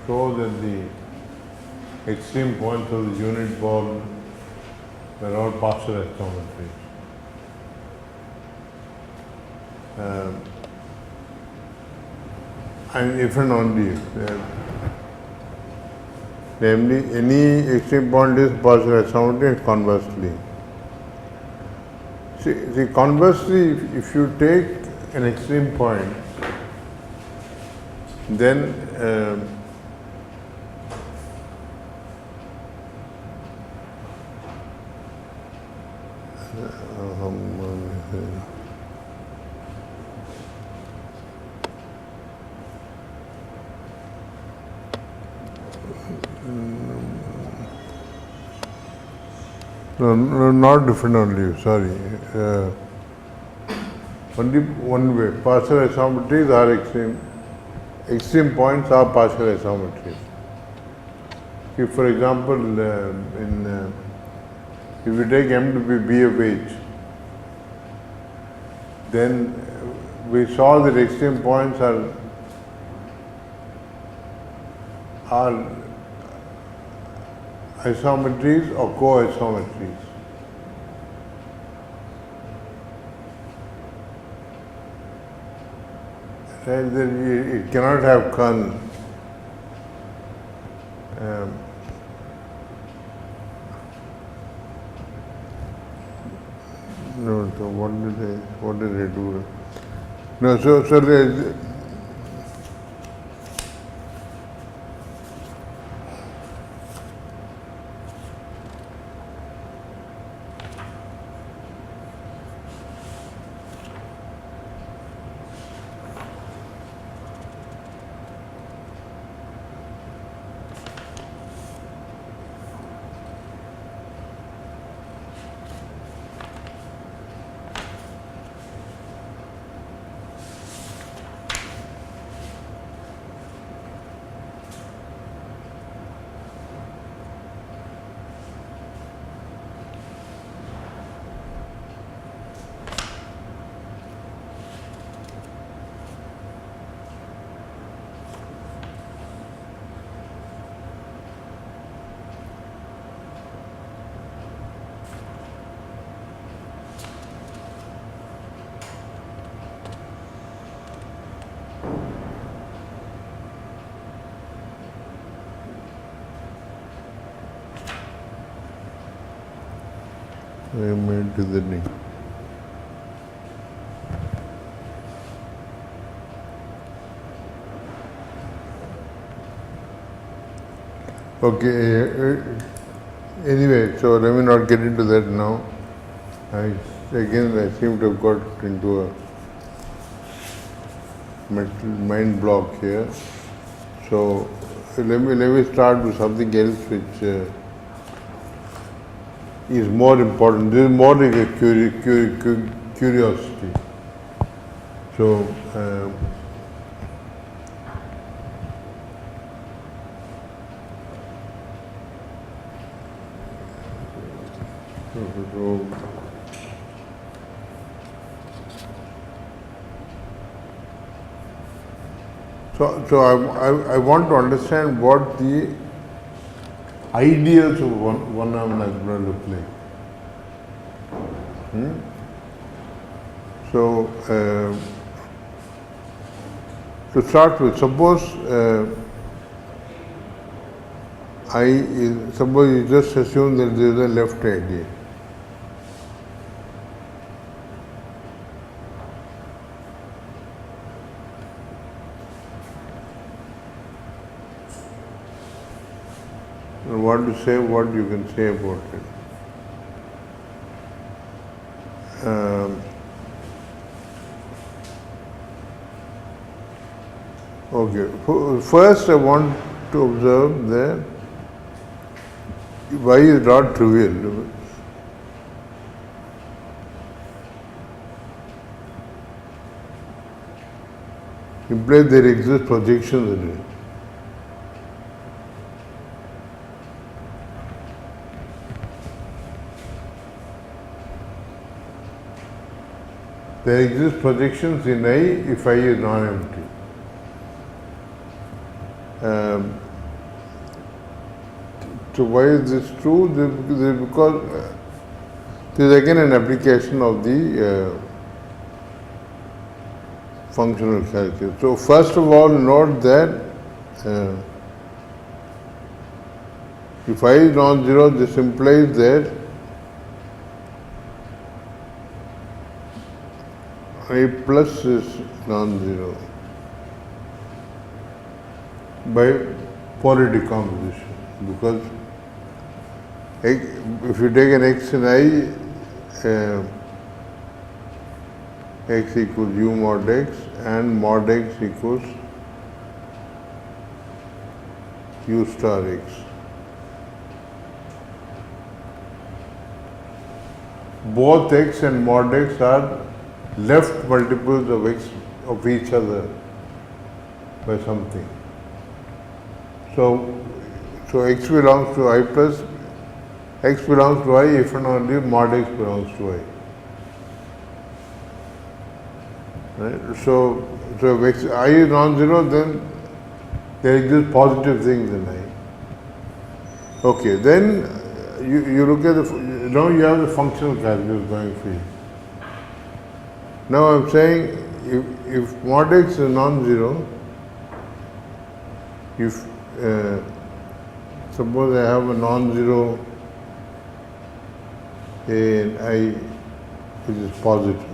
show that the extreme points of the unit ball were all partial isometries. And if and only if, namely any extreme point is partial isometry and conversely. See, conversely, if you take an extreme point, then no, not different only, sorry. Only one way. Partial isometries are extreme points are partial isometries. If, for example, if we take M to be B of H, then we saw that extreme points are isometries or co-isometries. It cannot have kern. No, so what did they do? No, so Amen to the knee. Okay, anyway, so let me not get into that now. I seem to have got into a mental mind block here. So let me start with something else which is more important. This is more like a curiosity. So I want to understand what the ideals of one-arm algebra look like. So, to start with, suppose suppose you just assume that there is a left idea. What to say, what you can say about it. Okay, first I want to observe that y is not trivial. Implies there exist projections in it. There exist projections in I if I is non-empty. So why is this true? Because this is again an application of the functional calculus. So first of all, note that if I is non-zero, this implies that I plus is non-zero by Pauli decomposition, because if you take an x in I, x equals u mod x and mod x equals u star x. Both x and mod x are left multiples of x of each other by something. So x belongs to I plus, x belongs to I if and only mod x belongs to I. Right? So if I is non-zero, then there exist positive things in I. Okay, then you look at now you have the functional calculus going for you. Now I'm saying if mod x is non-zero, if suppose I have a non-zero A and I which is positive,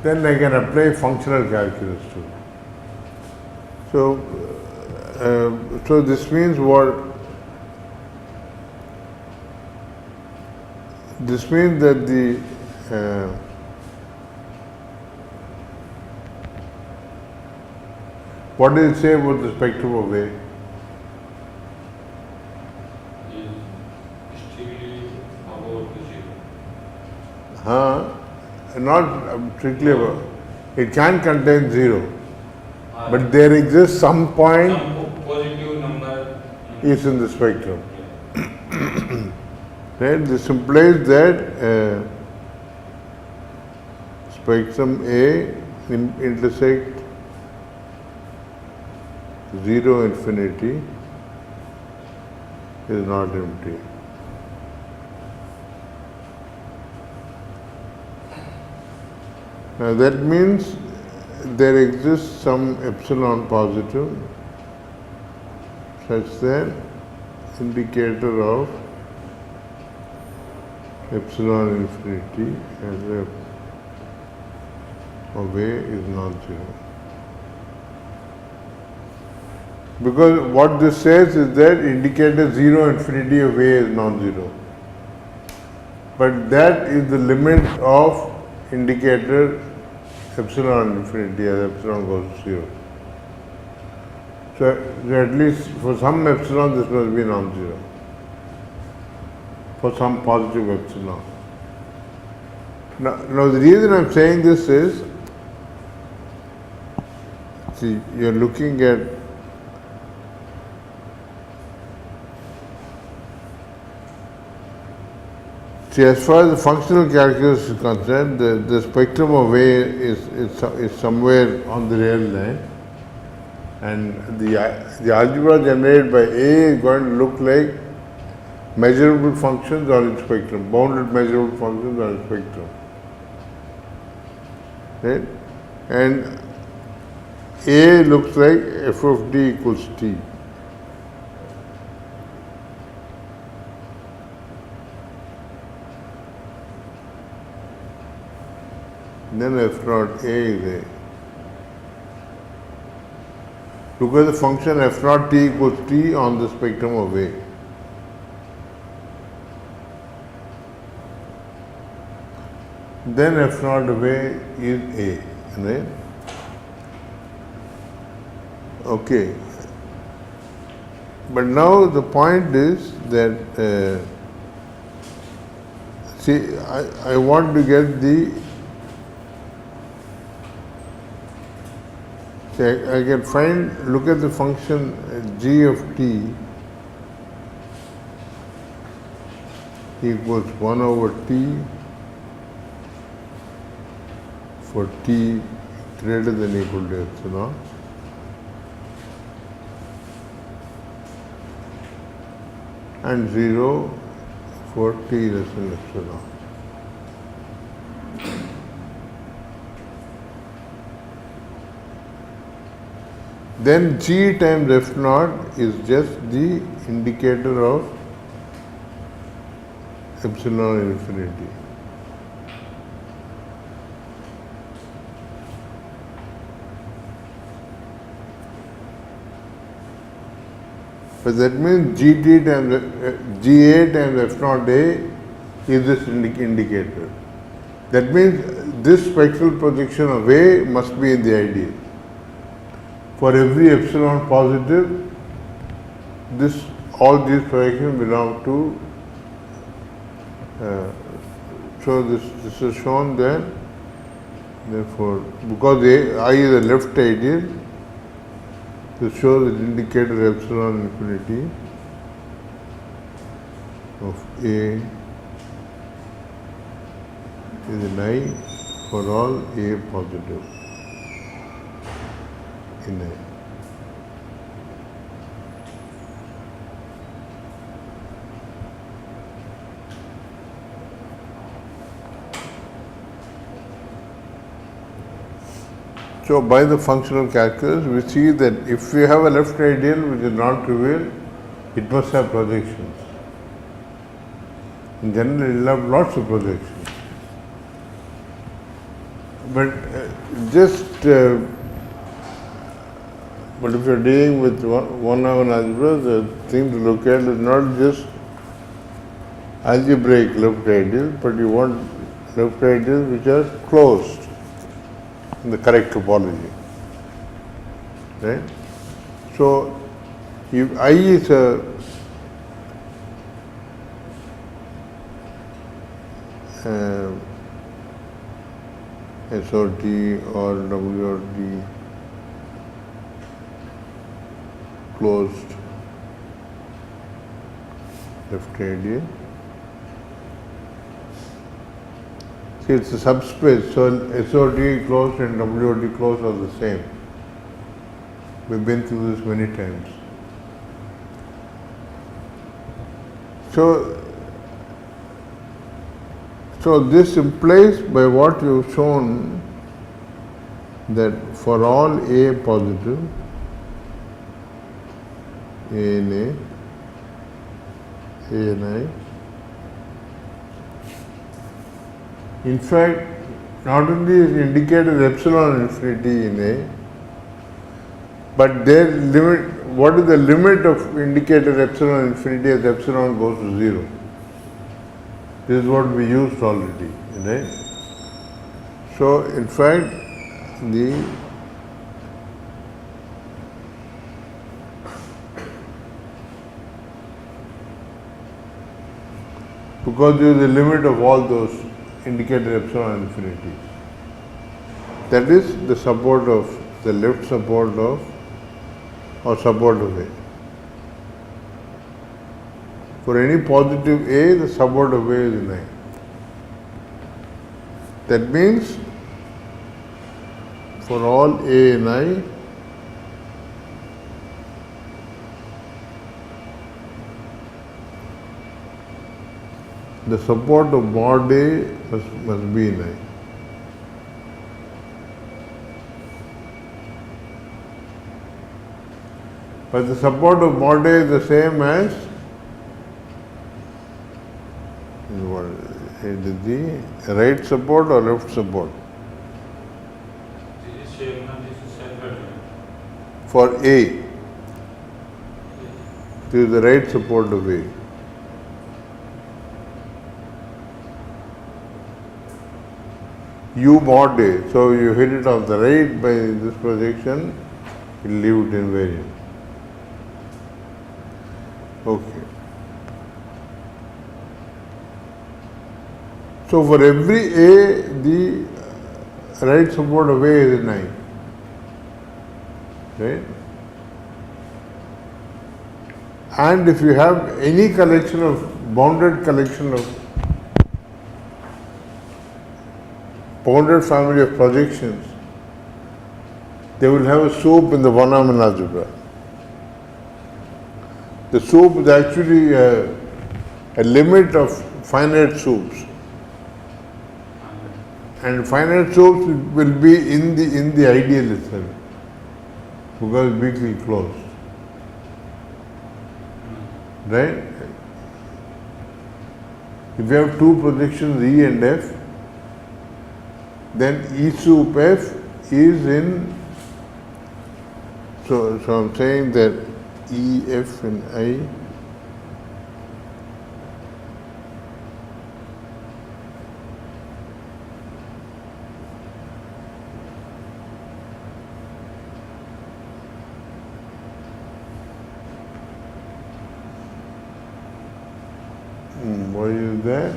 then I can apply functional calculus to it. So this means what? This means that what does it say about the spectrum of A? Is strictly about the zero. Not strictly about. It can contain zero, but there exists some point Some positive number is in the spectrum. Right? This implies that spectrum A intersect 0 infinity is not empty. Now that means there exists some epsilon positive such that indicator of epsilon infinity as a of A is non-zero. Because what this says is that indicator 0 infinity of A is non-zero. But that is the limit of indicator epsilon infinity as epsilon goes to 0. So at least for some epsilon this must be non-zero. For some positive epsilon. Now the reason I'm saying this is, see, you're looking at as far as the functional calculus is concerned, the spectrum of A is somewhere on the real line, and the algebra generated by A is going to look like measurable functions on its spectrum, bounded measurable functions on its spectrum. Right? And A looks like f of t equals t. Then f naught A is A. Look at the function f naught t equals t on the spectrum of A. Then f naught of A is A, right? Okay. But now the point is that, see, I want to get I can look at the function g of t equals 1 over t for t greater than equal to epsilon. and 0 for t less than epsilon. Then G times F naught is just the indicator of epsilon infinity. But that means GT times GA times F naught A is this indicator. That means this spectral projection of A must be in the ideal. For every epsilon positive, all these projections belong to. So this is shown there. Therefore, because I is a left ideal, this shows the indicator epsilon infinity of A is an I for all A positive in A. So by the functional calculus, we see that if we have a left ideal which is non-trivial, it must have projections. In general, it will have lots of projections. But but if you are dealing with one-hour algebra, the thing to look at is not just algebraic left ideals, but you want left ideals which are closed in the correct topology, right? So, if I is a SOT or WOT closed left ideal. See, it's a subspace, so SOT closed and WOT closed are the same. We've been through this many times. So this implies by what you've shown that for all A positive, A and I, in fact, not only is indicated epsilon infinity in A, but their limit, what is the limit of indicated epsilon infinity as epsilon goes to 0? This is what we used already, right? So, in fact, because there is a limit of all those indicated epsilon infinity. That is the support of the left support of or support of A. For any positive A, the support of A is in I. That means for all A in I, the support of mod A must be in I. But the support of mod A is the same as the right support or left support? This is same, and this is separate. For A, this is the right support of A. U mod A, so you hit it off the right by this projection, you leave it invariant. Okay. So for every A, the right support of A is 9. Right? And if you have any collection of bounded family of projections, they will have a soup in the one-Neumann algebra. The soup is actually a limit of finite soups. And finite soups will be in the ideal itself, because it's weakly closed. Right? If you have two projections E and F, then E sup F is in, so I'm saying that E, F and I why is that?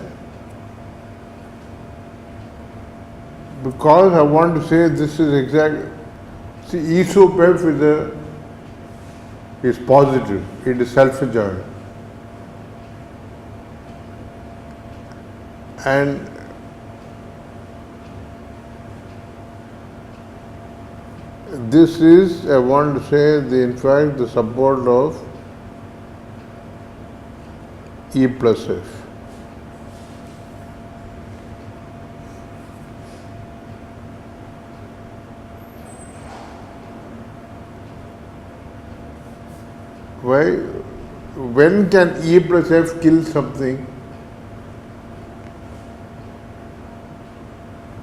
Because I want to say this is exact. See, E sup F is positive. It is self-adjoint. And this is, I want to say, in fact, the support of E plus F. Why? When can E plus F kill something?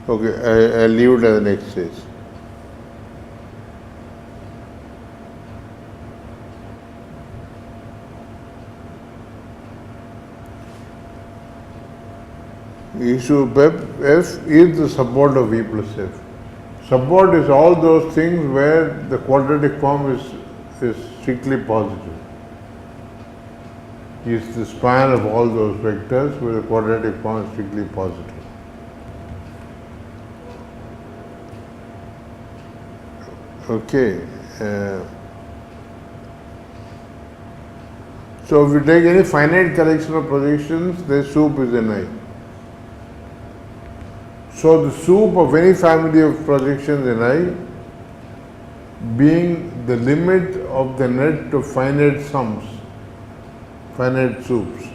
Okay, I'll leave it as an exercise. E sup F is the support of E plus F. Support is all those things where the quadratic form is strictly positive. Is the span of all those vectors where the quadratic form is strictly positive. Okay. So if you take any finite collection of projections, the sup is an I. So the sup of any family of projections in I being the limit of the net of finite sums, finite sups,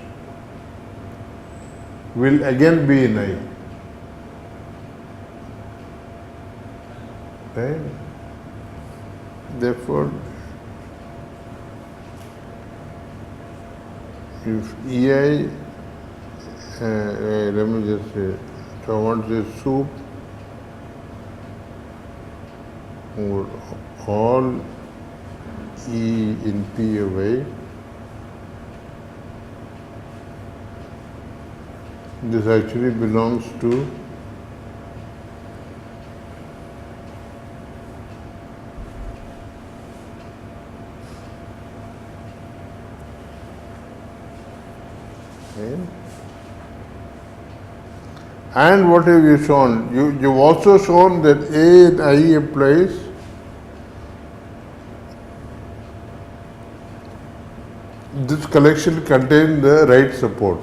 will again be in I. Right? Therefore, if EI, let me just say, so I want to say sup over all E in P of I. This actually belongs to and what have you shown? You've also shown that A and I implies this collection contains the right support.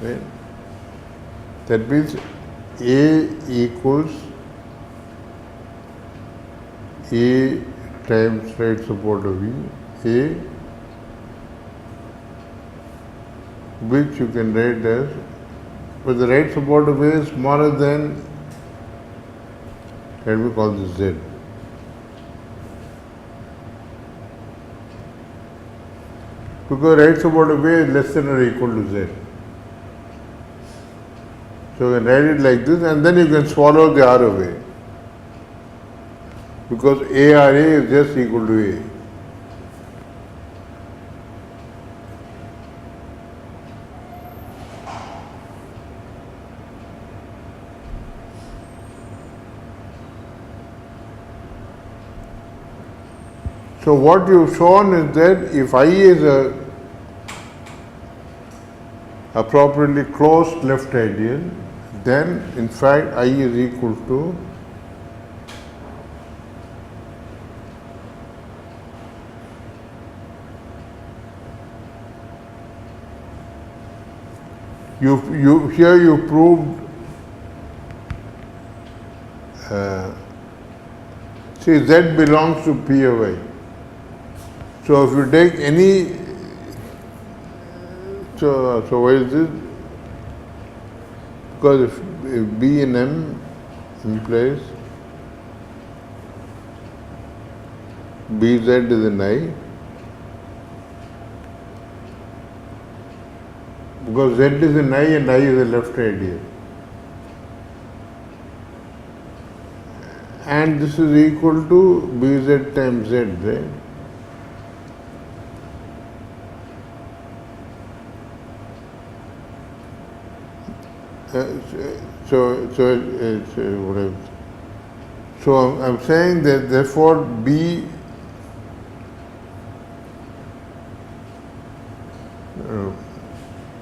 Right? That means A equals A times right support of E, A, which you can write as, but the right support of A is smaller than, let me call this Z. Because right support of A is less than or equal to Z. So you can write it like this, and then you can swallow the R of A. Because ARA is just equal to A. So what you've shown is that if I is a appropriately closed left ideal, then in fact I is equal to here you proved see Z belongs to P of I. So if you take any, so why is this? Because if B in M implies BZ is in I, because Z is in I and I is a left ideal. And this is equal to BZ times Z, right? So I'm saying that therefore B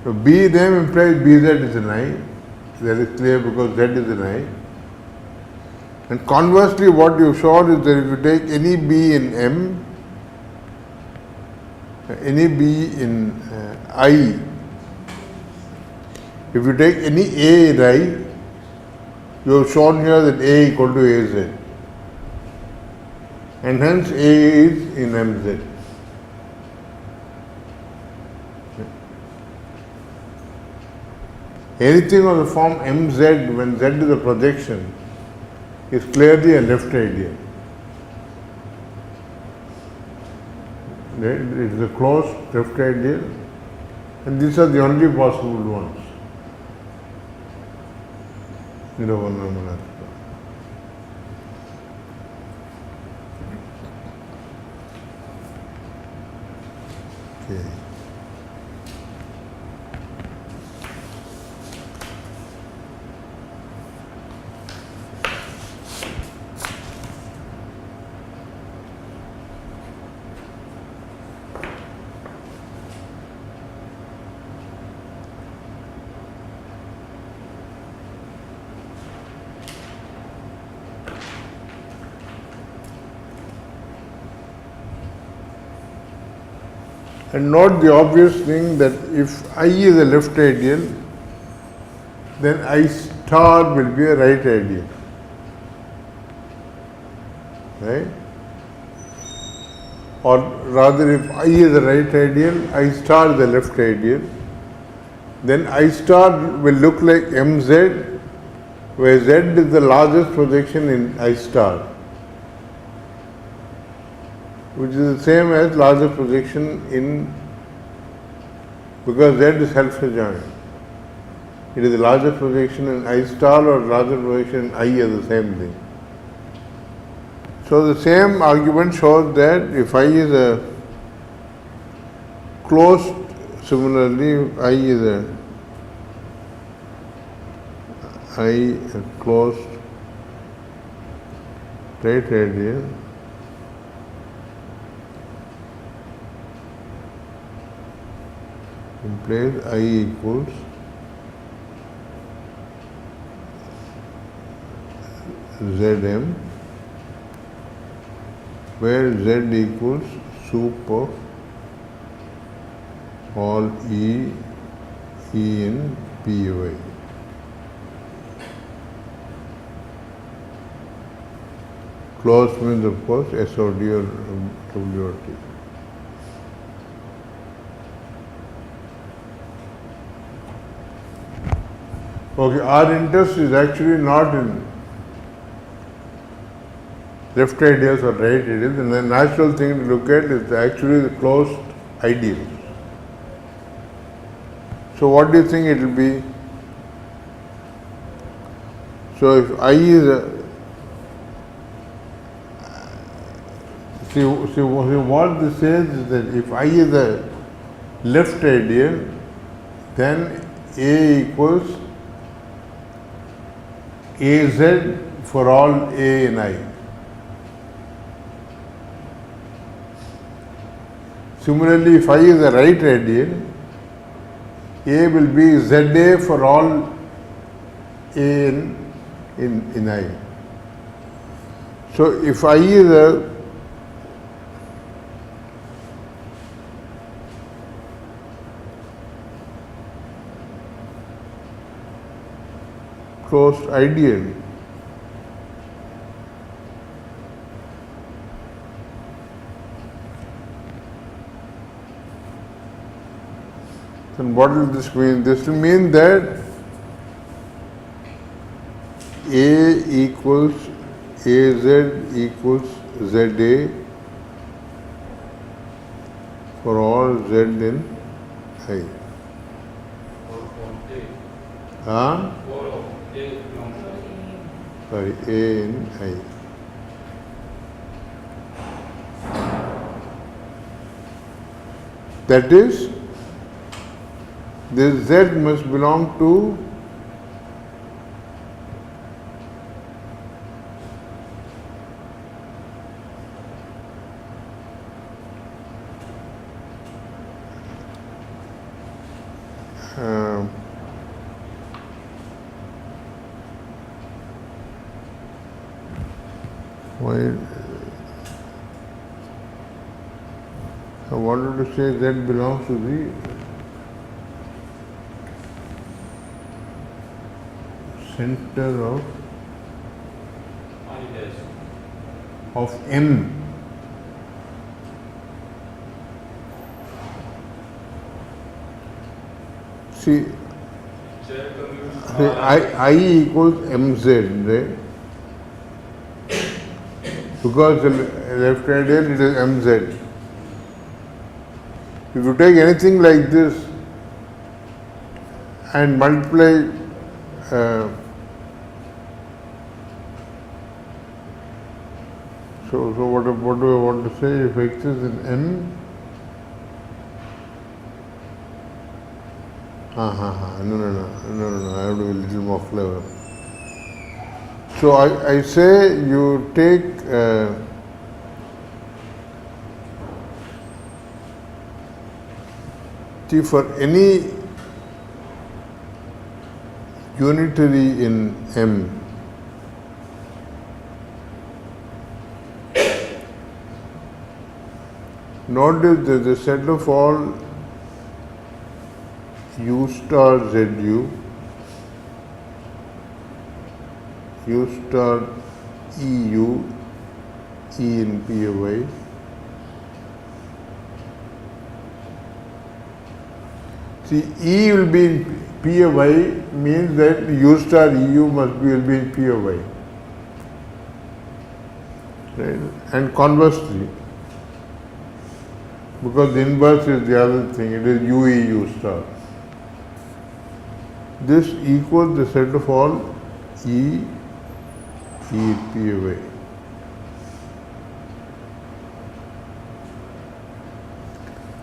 so B then implies BZ is an I. That is clear because Z is an I. And conversely, what you showed is that if you take any B in M, any B in I, if you take any A in I, you have shown here that A equal to AZ. And hence A is in MZ. Anything of the form MZ when Z is a projection is clearly a left ideal. It is a closed left ideal, and these are the only possible ones. Okay. And note the obvious thing that if I is a left ideal, then I star will be a right ideal. Right? Or rather, if I is a right ideal, I star is a left ideal, then I star will look like MZ, where Z is the largest projection in I star, which is the same as largest projection in, because Z is self-adjoint. It is the largest projection in I star or largest projection in I is the same thing. So the same argument shows that if I is a closed, similarly if I is a closed right ideal, implies I equals Zm, where Z equals sup of all E in Py. Closed means of course SOD or WOT. Okay, our interest is actually not in left ideals or right ideals, and the natural thing to look at is actually the closed ideals. So what do you think it will be? So if I is a, see what this says is that if I is a left ideal, then A equals AZ for all A in I. Similarly, if I is a right ideal, A will be ZA for all A in I. So if I is a closed ideal, Then what will this mean? This will mean that A equals AZ equals ZA for all Z in I. Huh? Sorry, A in I. That is, this Z must belong to I wanted to say Z belongs to the center of M. See, I equals mz, right? Because the left ideal it is mz. If you take anything like this and multiply so what do I want to say? If x is in M, no, I have to be a little more clever. So I say you take for any unitary in M, notice that the set of all U star ZU, U star EU, E in P of Y, see, E will be in P of Y means that U star EU will be in P of Y. Right? And conversely, because the inverse is the other thing, it is UE U star. This equals the set of all E, P of Y.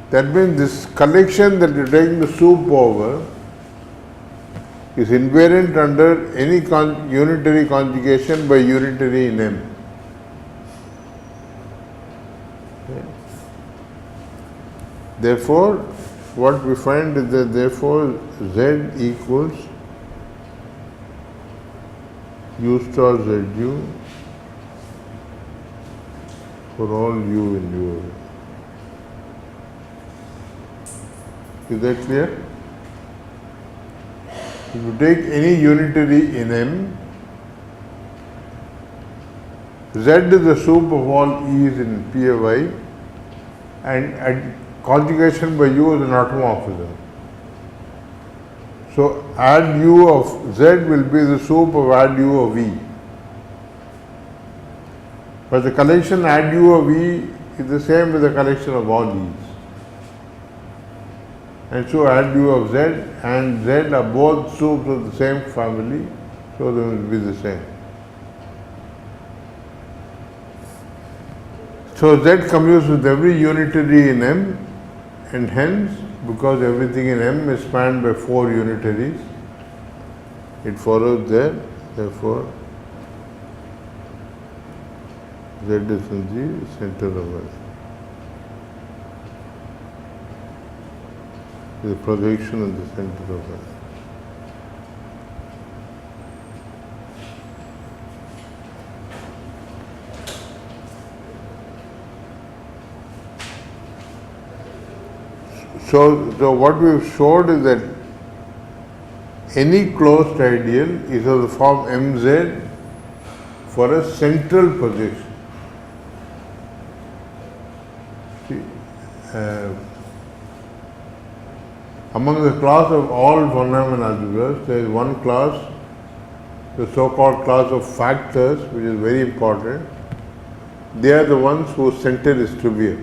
That means this collection that you are taking the soup over is invariant under any unitary conjugation by unitary in M. Okay. Therefore, what we find is that therefore Z equals U star ZU for all U in U. Is that clear? If you take any unitary in M, Z is the soup of all E's in P of I, and conjugation by U is an automorphism. So add U of Z will be the soup of add U of E. But the collection add U of E is the same with the collection of all E's. And so add U of Z and Z are both soups of the same family, so they will be the same. So Z commutes with every unitary in M, and hence, because everything in M is spanned by 4 unitaries, it follows that, therefore, Z is in the center of M. The projection of the center of M. So what we've showed is that any closed ideal is of the form mz for a central projection. See, Among the class of all von Neumann algebras, there is one class, the so-called class of factors, which is very important. They are the ones whose center is trivial.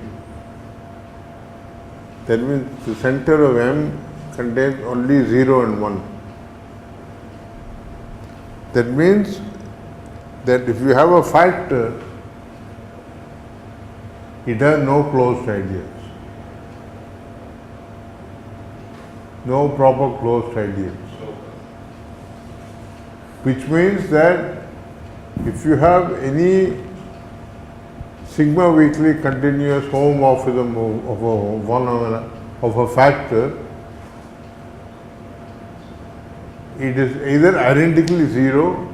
That means the center of M contains only 0 and 1. That means that if you have a factor, it has no closed ideas, no proper closed ideas. Which means that if you have any sigma weakly continuous homomorphism of a factor, it is either identically 0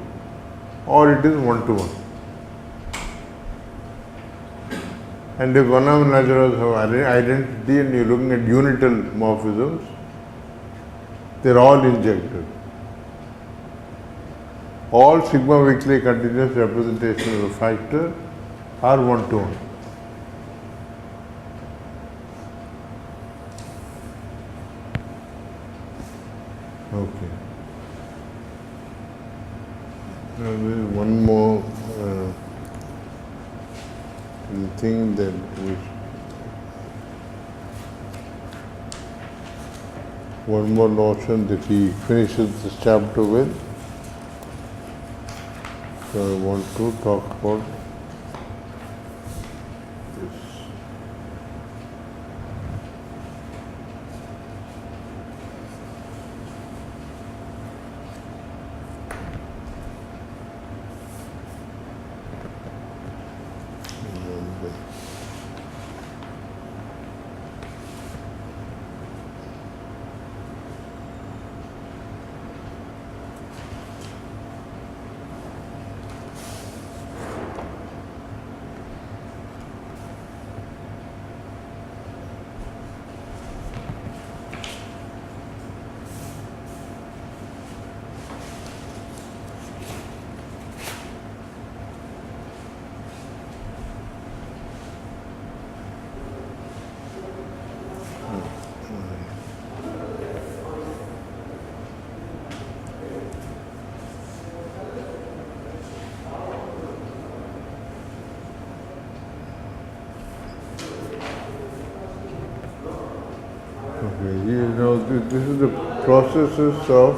or it is 1 to 1. And if one of algebras have identity and you are looking at unital morphisms, they are all injected. All sigma weakly continuous representations of a factor are 1 to 1. Okay. Now there is one more thing that one more notion that he finishes this chapter with. So I want to talk about this. This is the processes of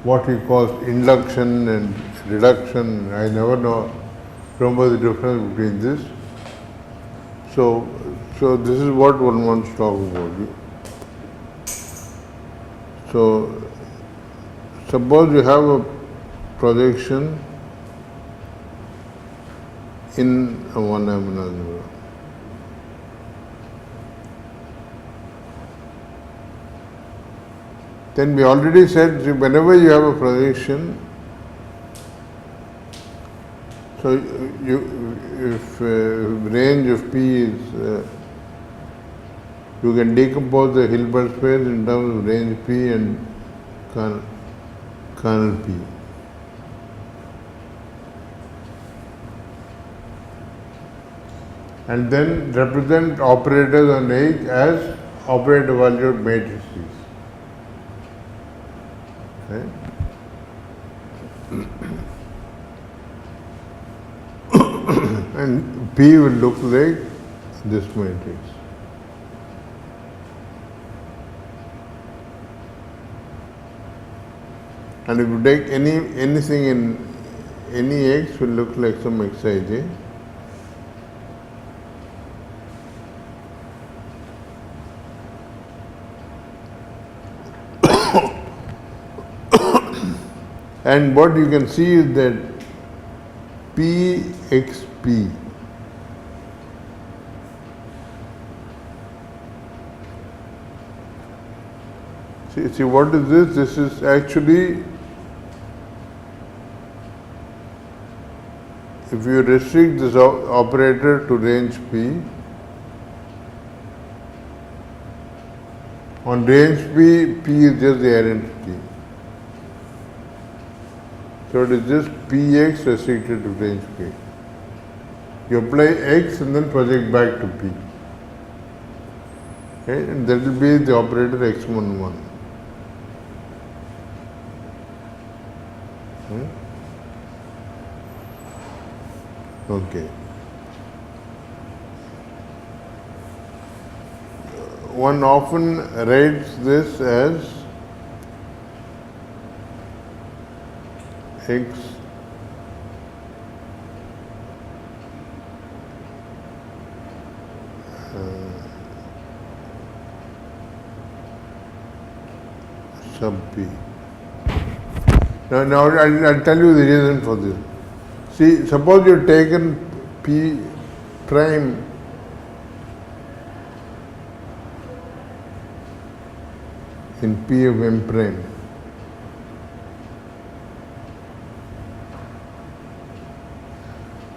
what he calls induction and reduction. I never remember the difference between this. So this is what one wants to talk about. So suppose you have a projection in a one-dimensional algebra. Then we already said whenever you have a projection, so if range of P is, you can decompose the Hilbert space in terms of range P and kernel P. And then represent operators on H as operator valued matrices. Okay. And P will look like this matrix. And if you take anything in any X will look like some Xij. And what you can see is that PXP see what is this? This is actually, if you restrict this operator to range P, on range P, P is just the identity. So it is just Px restricted to range P. You apply X and then project back to P. Okay, and that will be the operator x11. Okay. One often writes this as x sub p. Now I'll tell you the reason for this. See, suppose you've taken p prime in p of m prime.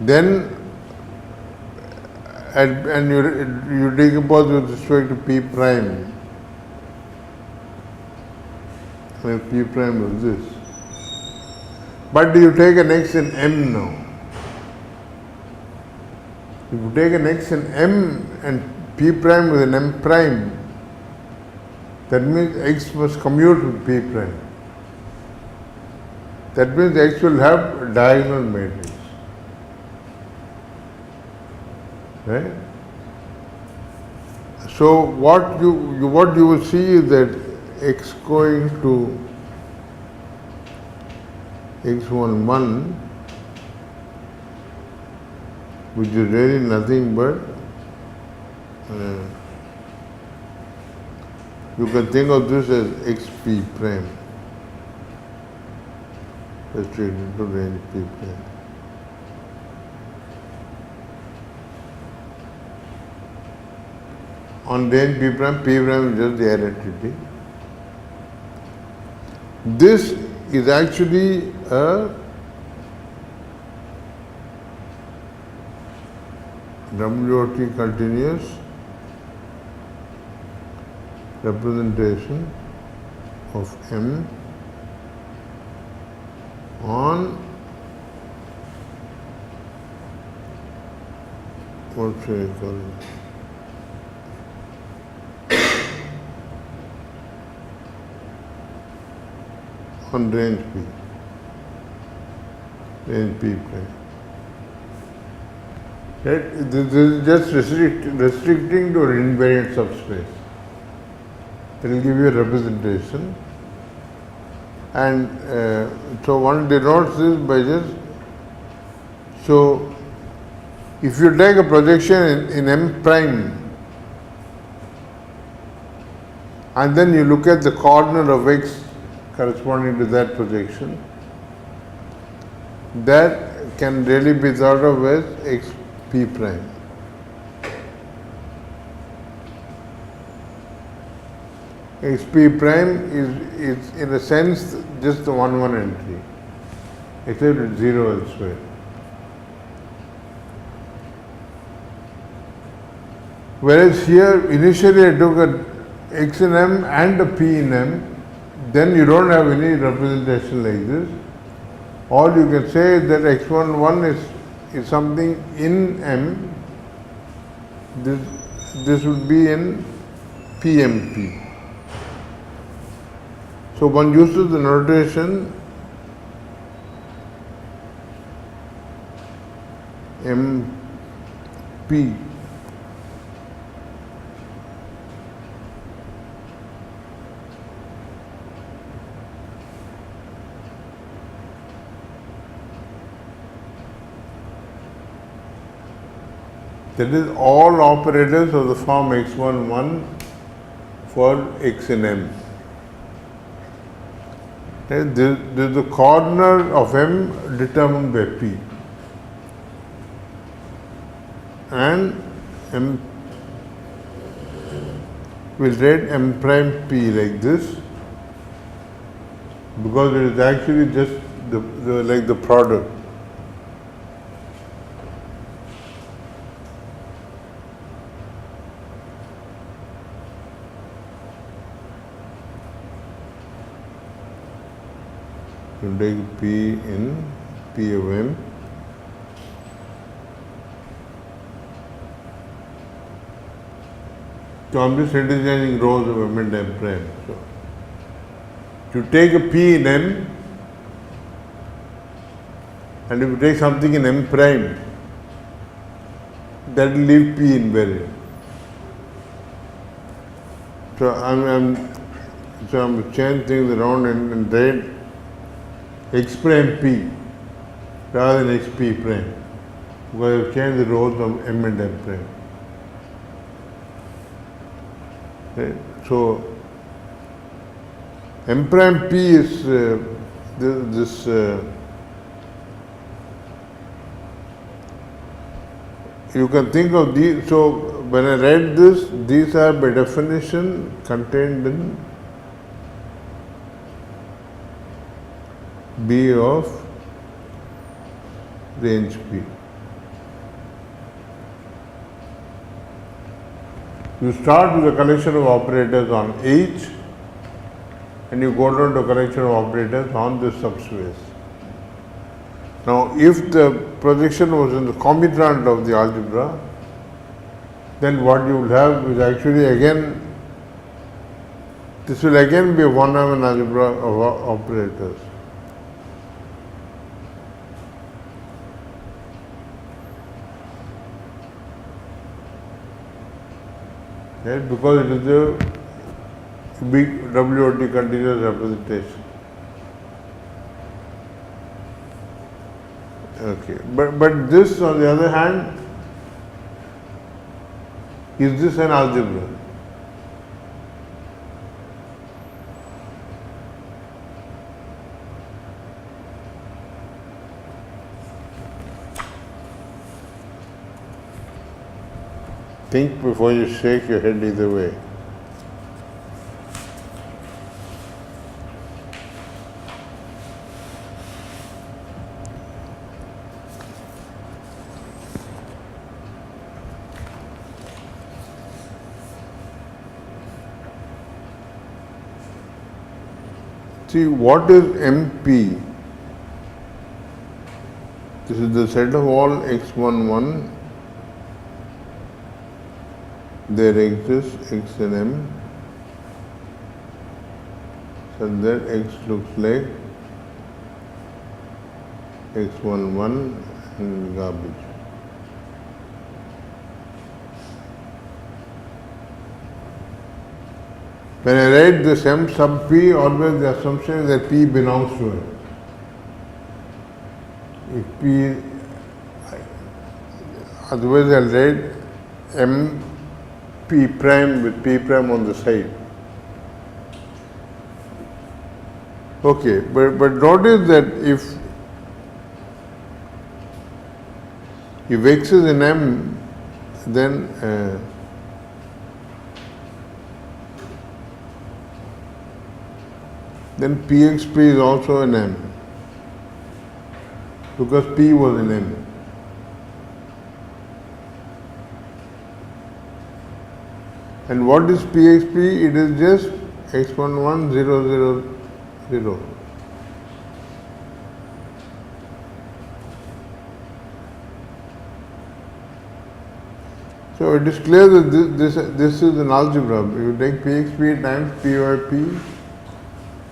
Then, and you decompose with respect to p prime. Well, p prime is this. But you take an x in m now. If you take an x in m and p prime with an m prime, that means x must commute with p prime. That means x will have a diagonal matrix. Right? So what you will see is that x going to x11, which is really nothing but you can think of this as xp prime. Let's take it into range p prime. On range p prime is just the identity. This is actually a WOT continuous representation of M on what should I call it? On range P prime. Right? This is just restricting to an invariant subspace. It will give you a representation, and so one denotes this by just, so if you take a projection in M prime and then you look at the corner of x corresponding to that projection, that can really be thought of as xp prime. xp prime is in a sense just the 1-1 entry, except it's 0 elsewhere. Whereas here initially I took a x in M and a p in M, then you don't have any representation like this. All you can say is that x11 is something in M, this would be in PMP. So one uses the notation MP that is all operators of the form x11 for x in M. Okay, this is the corner of M determined by P, and M will write M prime P like this because it is actually just like the product. You take P in P of M, So I'm just interchanging rows of m and m prime. So you take a p in n, and if you take something in m prime, that will leave p invariant. So I'm changing things around and write x prime p rather than x p prime, because I've changed the rows of m and m prime. Okay. So m prime p is this you can think of these. So when I read this, these are by definition contained in B of range P. You start with a collection of operators on H, and you go down to a collection of operators on this subspace. Now, if the projection was in the commutant of the algebra, then what you will have is actually again, this will again be a one-dimensional algebra of operators. Right? Because it is a big WOT continuous representation. Okay, but this on the other hand, is this an algebra? Think before you shake your head either way. See, what is MP? This is the set of all x11. There exists x and m such that x looks like x11 and garbage. When I write this m sub p, always the assumption is that p belongs to it. If p, otherwise I'll write m p prime with p prime on the side. Okay, but notice that if x is in m, then pxp is also in m, because p was in m. And what is pxp? It is just x11 0 0 0. So it is clear that this is an algebra. If you take pxp times pyp,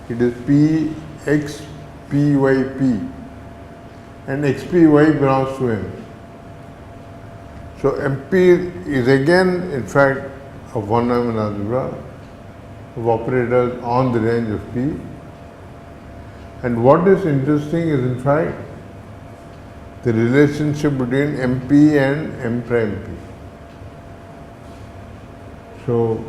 it is px pyp, and xpy belongs to m. So MP is again, in fact, a one-dimensional algebra of operators on the range of P. And what is interesting is, in fact, the relationship between MP and M prime P. So,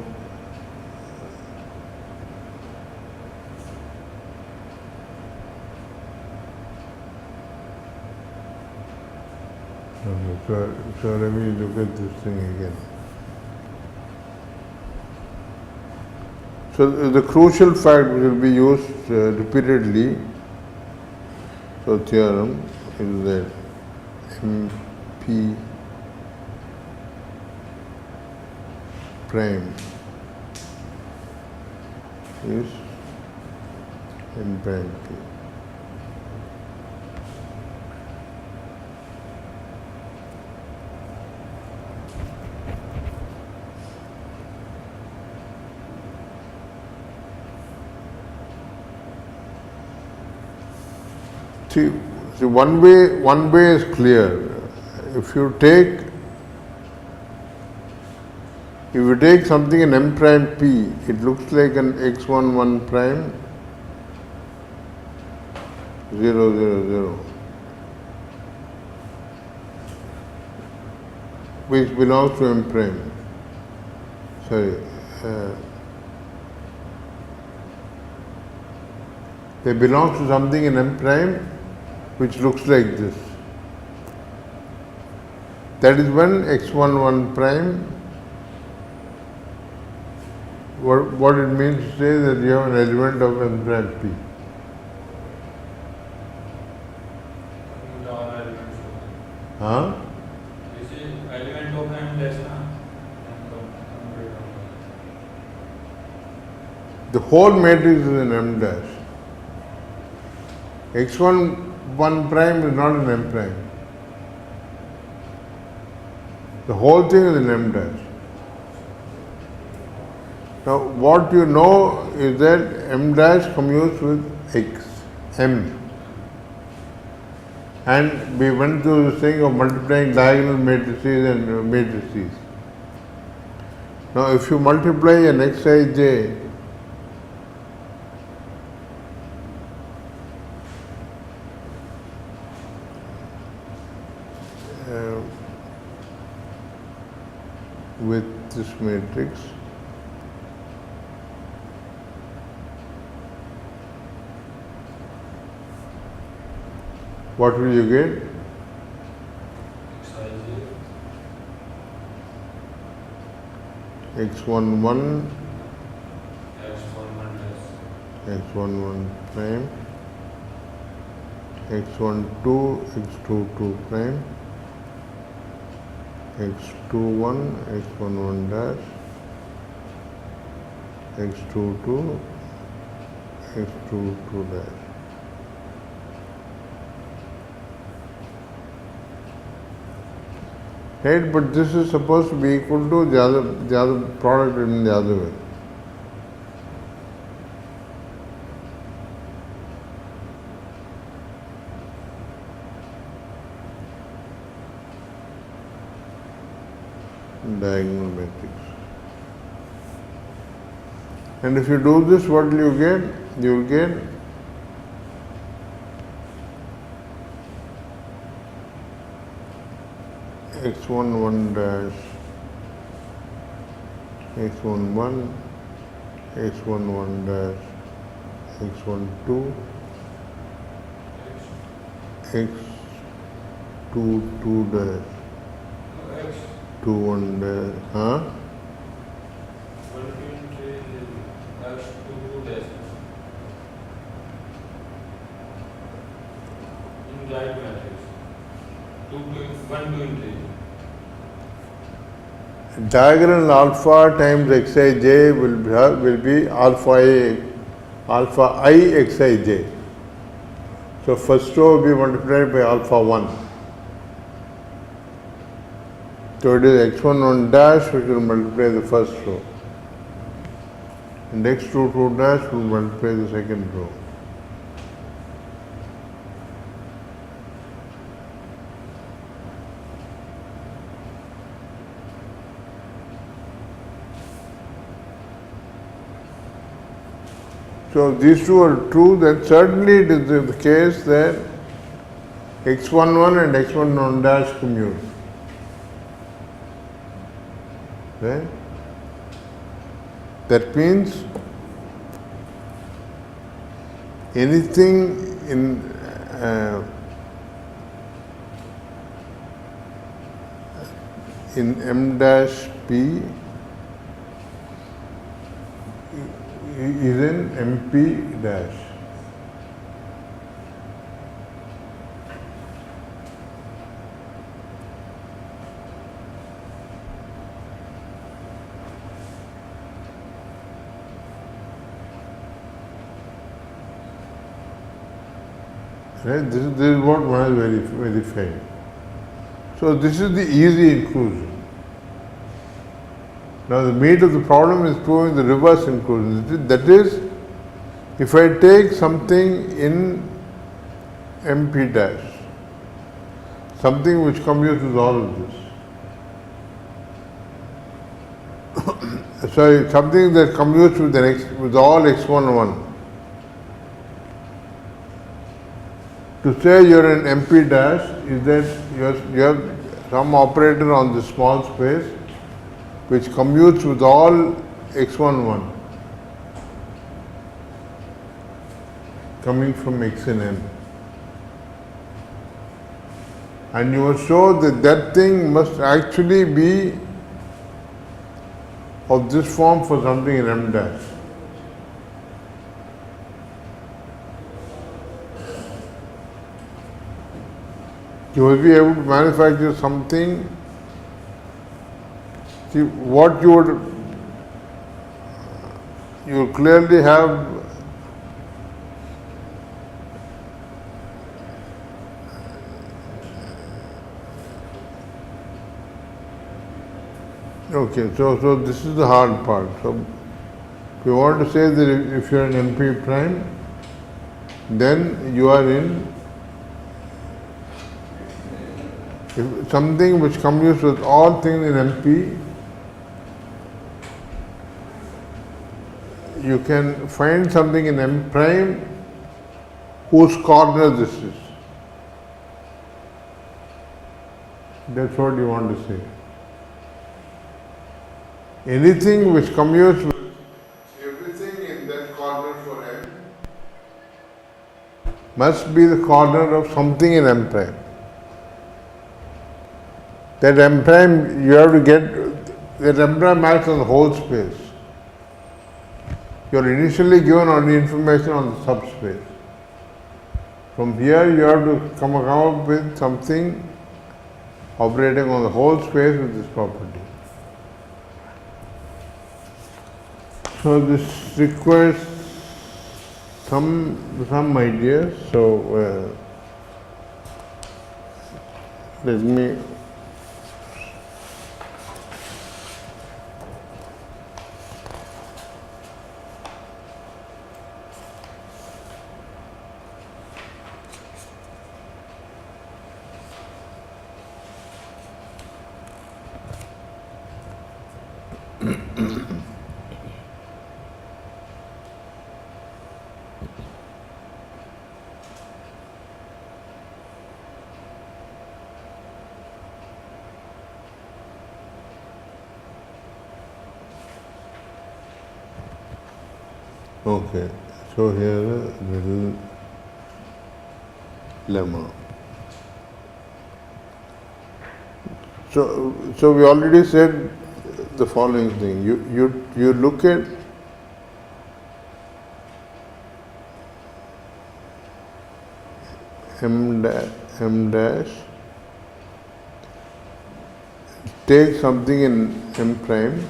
so let me look at this thing again. So the crucial fact which will be used repeatedly, so theorem is that MP prime is M prime P. See, one way is clear. If you take something in M prime P, it looks like an x11 prime 0 0 0, which belongs to M prime. Sorry. They belong to something in M prime which looks like this. That is when x11 prime, what it means to say that you have an element of M prime P. All elements. Huh? This is element of M dash na. The whole matrix is in M dash. x11 prime is not in M prime. The whole thing is in M dash. Now, what you know is that M dash commutes with X, M. And we went through this thing of multiplying diagonal matrices and matrices. Now, if you multiply an Xij with this matrix, what will you get? x11 x11 prime, x12 x22 prime, x21 x11 dash, x22 x22 dash. Right, but this is supposed to be equal to the other product in the other way. Diagonal matrix. And if you do this, what will you get? You will get x11 dash, x11, x11 dash, x12, x22 dash, 21 dash, huh? 123 dash 22 dash. In right matrix. 123. Diagonal alpha times xij will be alpha I xij. So first row will be multiplied by alpha 1. So it is x11 dash which will multiply the first row, and x22 dash will multiply the second row. So these two are true, then certainly it is the case that x11 and x11 dash commute. Right? That means anything in M dash P is in MP dash. Right? This is what one is verifying. So this is the easy inclusion. Now the meat of the problem is proving the reverse inclusion. That is, if I take something in MP dash, something which commutes with all of this. Sorry, something that commutes with with all x11. To say you're an MP dash is that you have some operator on this small space which commutes with all x11 coming from x in n. And you must show that that thing must actually be of this form for something in M dash. You will be able to manufacture something. See, what you will clearly have okay, so this is the hard part. So if you want to say that if you are an MP prime, then you are in something which commutes with all things in MP. You can find something in M prime whose corner this is. That's what you want to say. Anything which commutes with everything in that corner for M must be the corner of something in M prime. That M prime, you have to get, that M prime acts on the whole space. You are initially given only information on the subspace. From here you have to come up with something operating on the whole space with this property. So this requires some ideas. So let me okay, so here a little lemma. So we already said the following thing. You look at M dash, take something in M prime,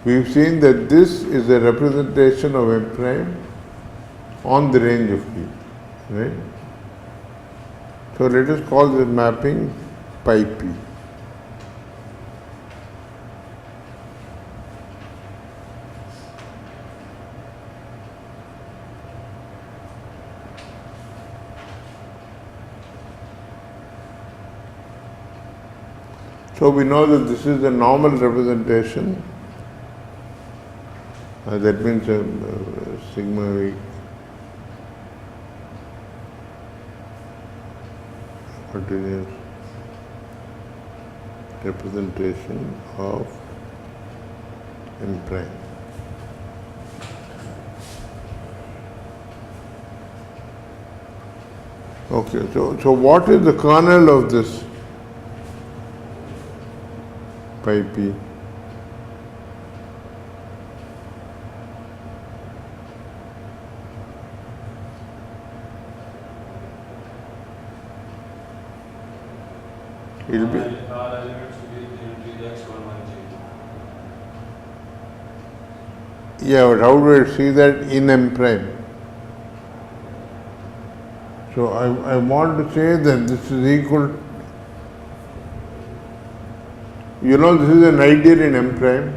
we've seen that this is a representation of M prime on the range of P, right? So let us call this mapping pi P. So we know that this is a normal representation. That means sigma v continuous representation of M prime. Okay, so what is the kernel of this pi P? It'll be all elements with entry x1 1 j. Yeah, but how do I see that in M prime? So I want to say that this is equal, you know, this is an ideal in M prime.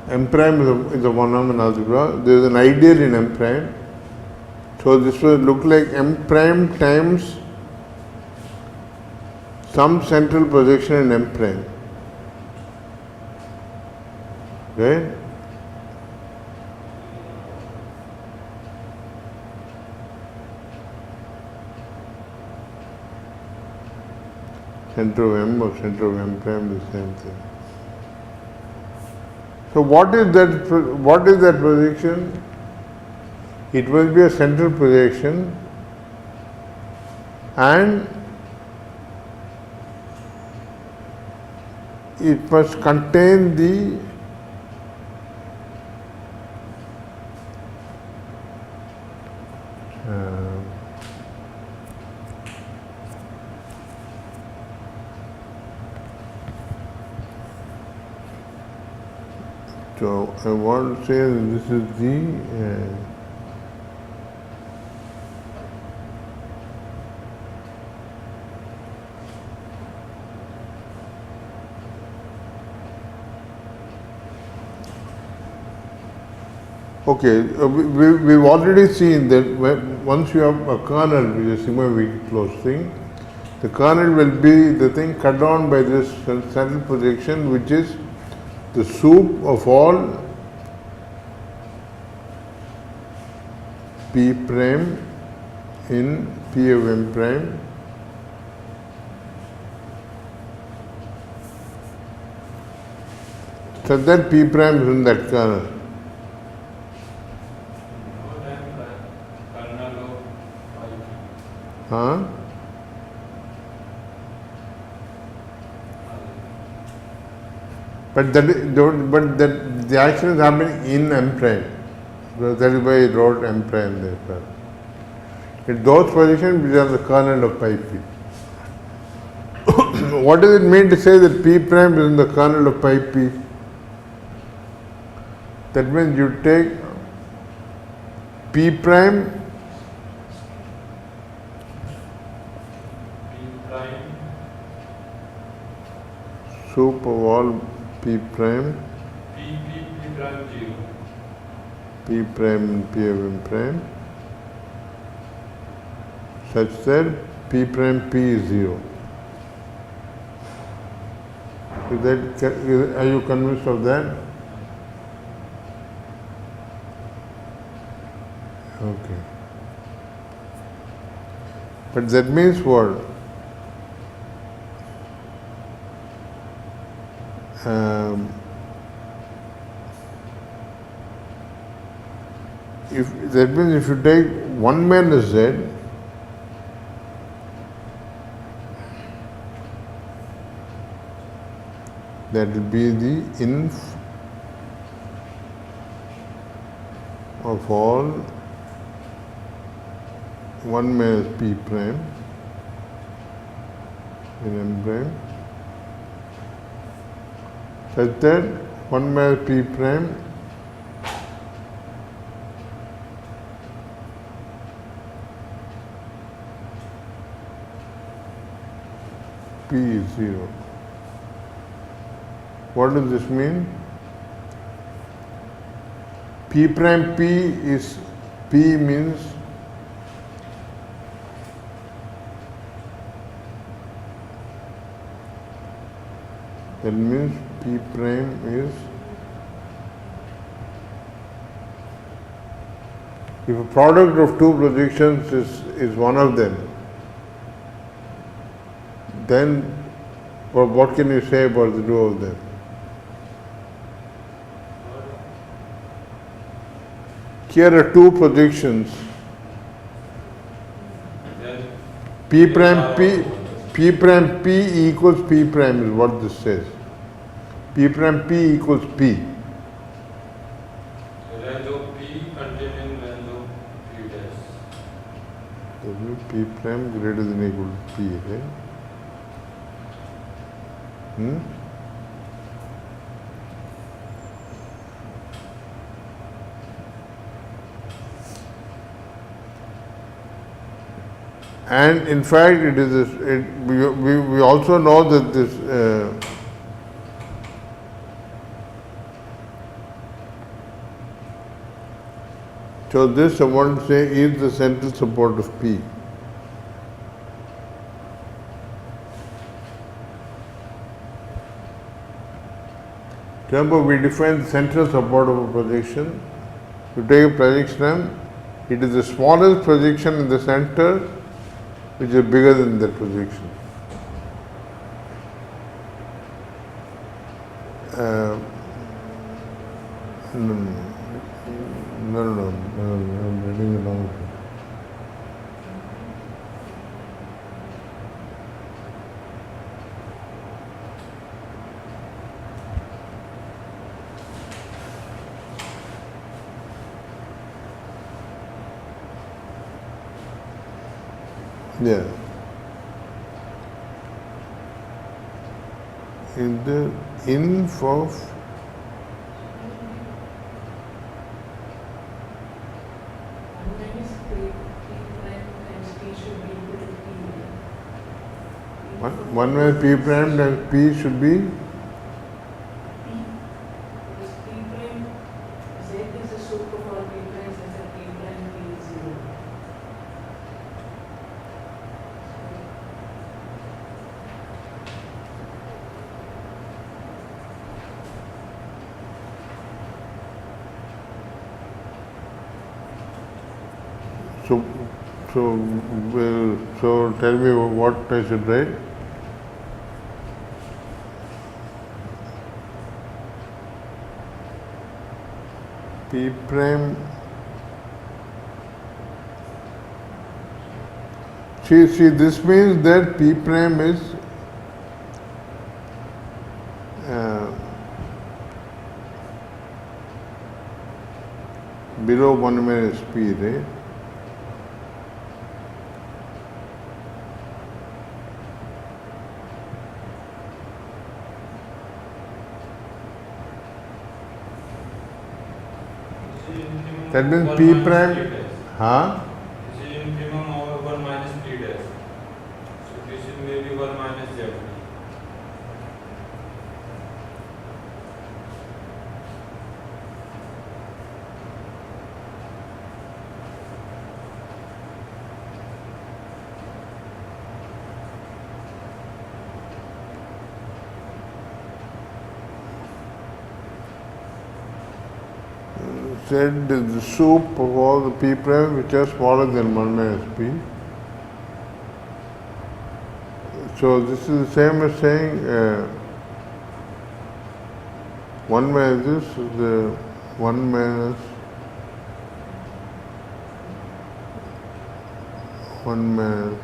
M prime is a one-Neumann algebra. There is an ideal in M prime. So this will look like M prime times some central projection in M prime. Right? Center of M or center of M prime is the same thing. So what is that projection? It will be a central projection and it must contain the so I want to say that this is the okay, we've already seen that once you have a kernel which is similarly closed thing, the kernel will be the thing cut down by this central projection, which is the soup of all P prime in P of M prime such that P prime is in that kernel. Huh? But the action is happening in M prime. So that is why I wrote M prime there. In those positions which are the kernel of pi p. What does it mean to say that P prime is in the kernel of pi p? That means you take P prime soup of all P prime P prime 0. P prime and P of M prime such that P prime P is 0. Are you convinced of that? Okay. But that means what? If that means if you take 1 minus z, that will be the inf of all 1 minus P prime in M prime such that 1 minus P prime P is 0. What does this mean? P prime P is, P means that means P prime is, if a product of two projections is one of them, then what can you say about the two of them? Here are two projections. P prime P equals P prime is what this says. P prime P equals P. Range of P containing range of P dash. W P prime greater than or equal to P, right? and in fact it is this, we also know that this so this I want to say is the central support of P. Remember, we define the central support of a projection. You take a projection M, it is the smallest projection in the center which is bigger than that projection. No, I'm reading it wrong. Yeah. In the inf of one minus P prime times P should be so tell me what I should write. P prime. See, this means that P prime is below 1 minus P, right? That means P prime, huh? This is infimum over 1 minus P dash. So this is maybe 1 minus Z. Said the soup of all the P prime which are smaller than 1 minus P. So this is the same as saying 1 minus this is the 1 minus 1 minus.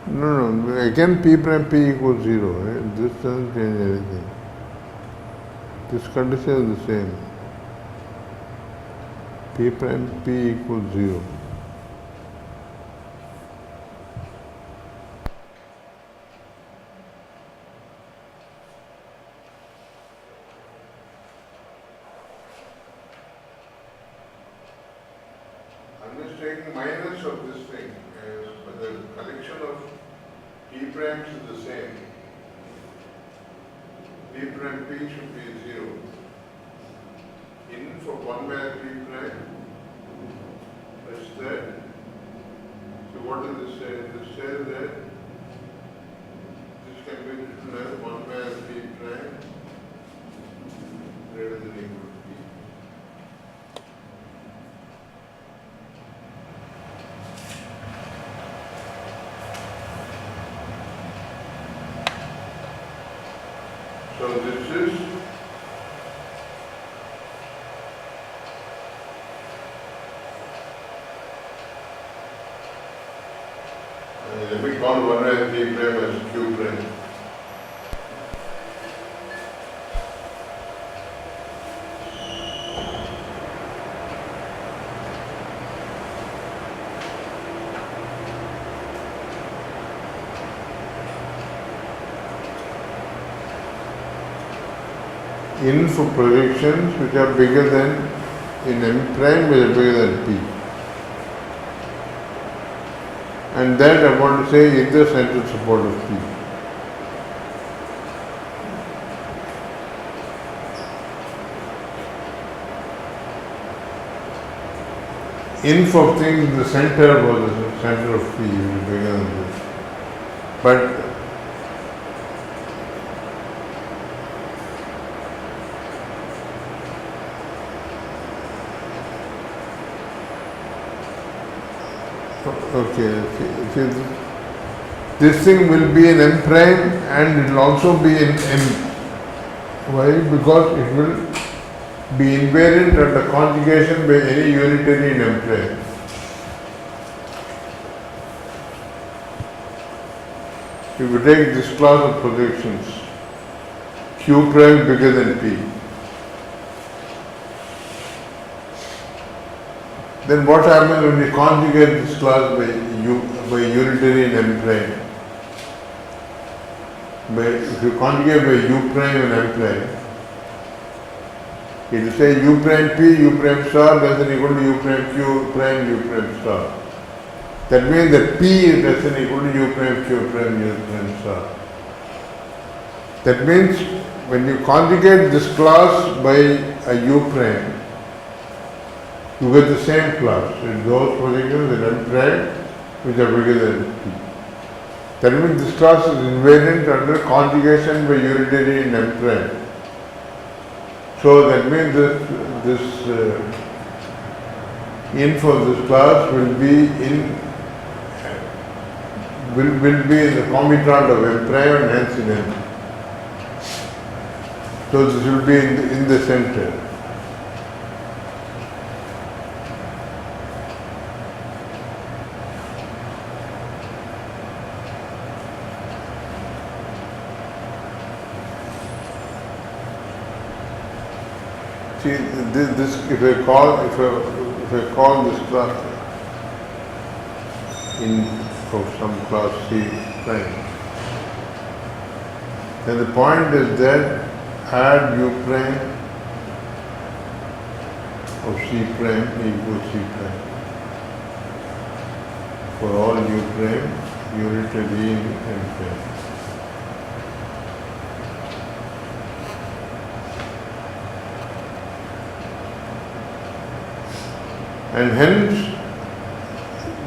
No, again P prime P equals 0, right? This doesn't change anything. This condition is the same. P prime P equals 0. I'm just taking minus of this thing, but the collection of P primes is the same. P prime P should be 0. In for 1 minus P prime is that. So what does this say? This says that this can be written as 1 minus P prime greater than equal to P. So this is let me call 1 minus P prime as Q prime. In for projections which are bigger than in M prime which are bigger than P. and that I want to say is the central support of P. Inf of things, the center was the center of P, we began with this. But okay, this thing will be in M prime and it will also be in M. Why? Because it will be invariant under conjugation by any unitary in M prime. If you take this class of projections, Q prime bigger than P, then what happens when you conjugate this class by unitary in M prime? If you conjugate by U prime and M prime, it will say U prime P, U prime star less than equal to U prime Q prime, U prime star. That means that P is less than equal to U prime Q prime, U prime star. That means when you conjugate this class by a U prime, you get the same class. It goes projections in M prime which are bigger than P. That means this class is invariant under conjugation by unitary in M prime. So that means this inf of this class will be in the commutant of M prime and hence in M. So this will be in the center. See, this if I call this class in of some class C prime, then the point is that add U prime of C prime equals C prime for all U prime unitary in M prime. And hence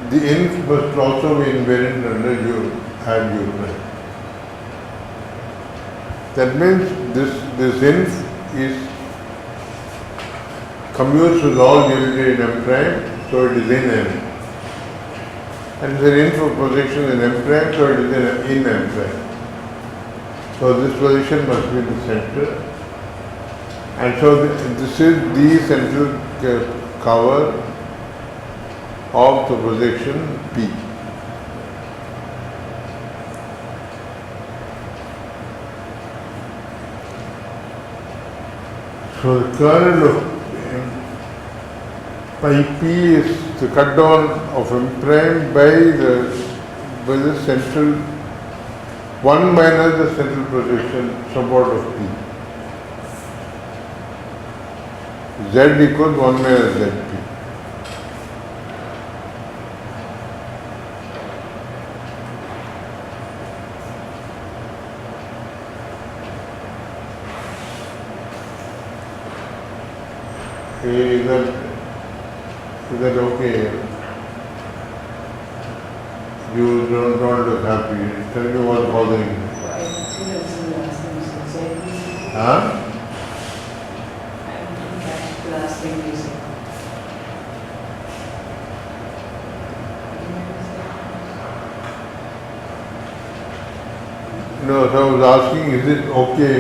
the inf must also be invariant under U and U prime. That means this inf is commutes with all unitary in M prime, so it is in M. And the inf of projection in M prime, so it is in M prime. So this position must be the center. And so this is the central cover of the projection P. So the kernel of pi P is the cut down of M prime by the central 1 minus the central projection support of P. Z equals 1 minus ZP. Is that okay? You don't look happy. Tell me what's bothering you. Huh? No, so I was asking, is it okay?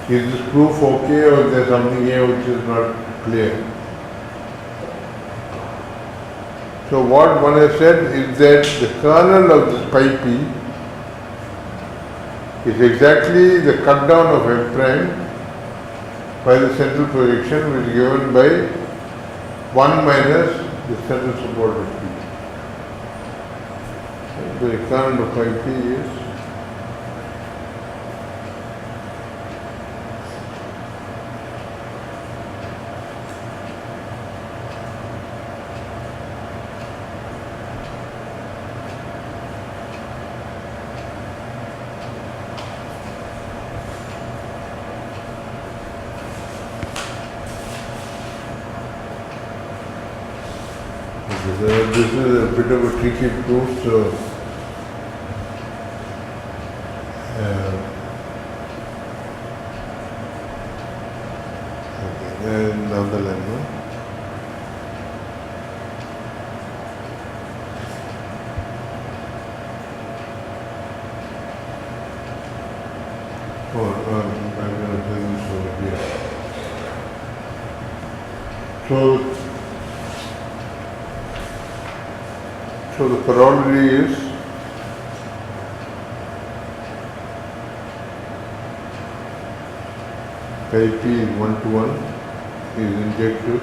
Is this proof okay, or is there something here which is not clear? So what one has said is that the kernel of this pi P is exactly the cut down of M prime by the central projection which is given by 1 minus the central support of P. The kernel of pi P is This is a bit of a tricky proof, so okay, then another lemma. Oh, I'm going to do this over here. So the corollary is pi p is 1 to 1 is injective.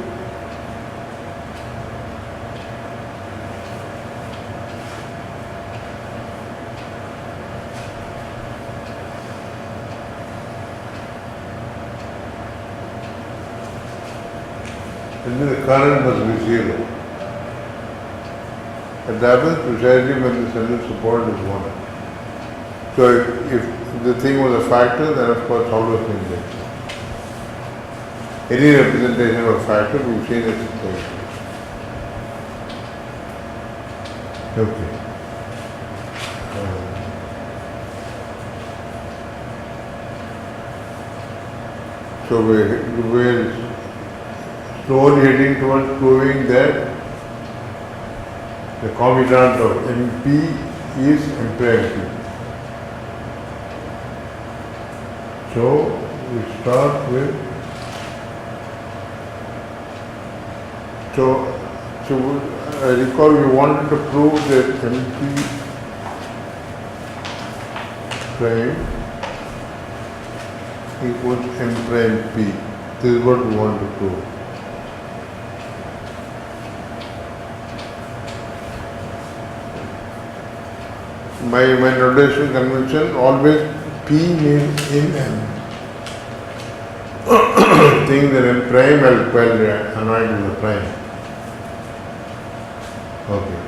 And then the current must be 0. It happens precisely when the central support is 1. So if the thing was a factor, then of course always injective. Any representation of a factor we've seen it like okay. So we're slowly heading towards proving that the commutant of MP is M prime P. So we start with so I recall we wanted to prove that MP prime equals M prime P. This is what we want to prove. My notation convention always P means in M. Think that M prime I'll anoint as a prime. Okay.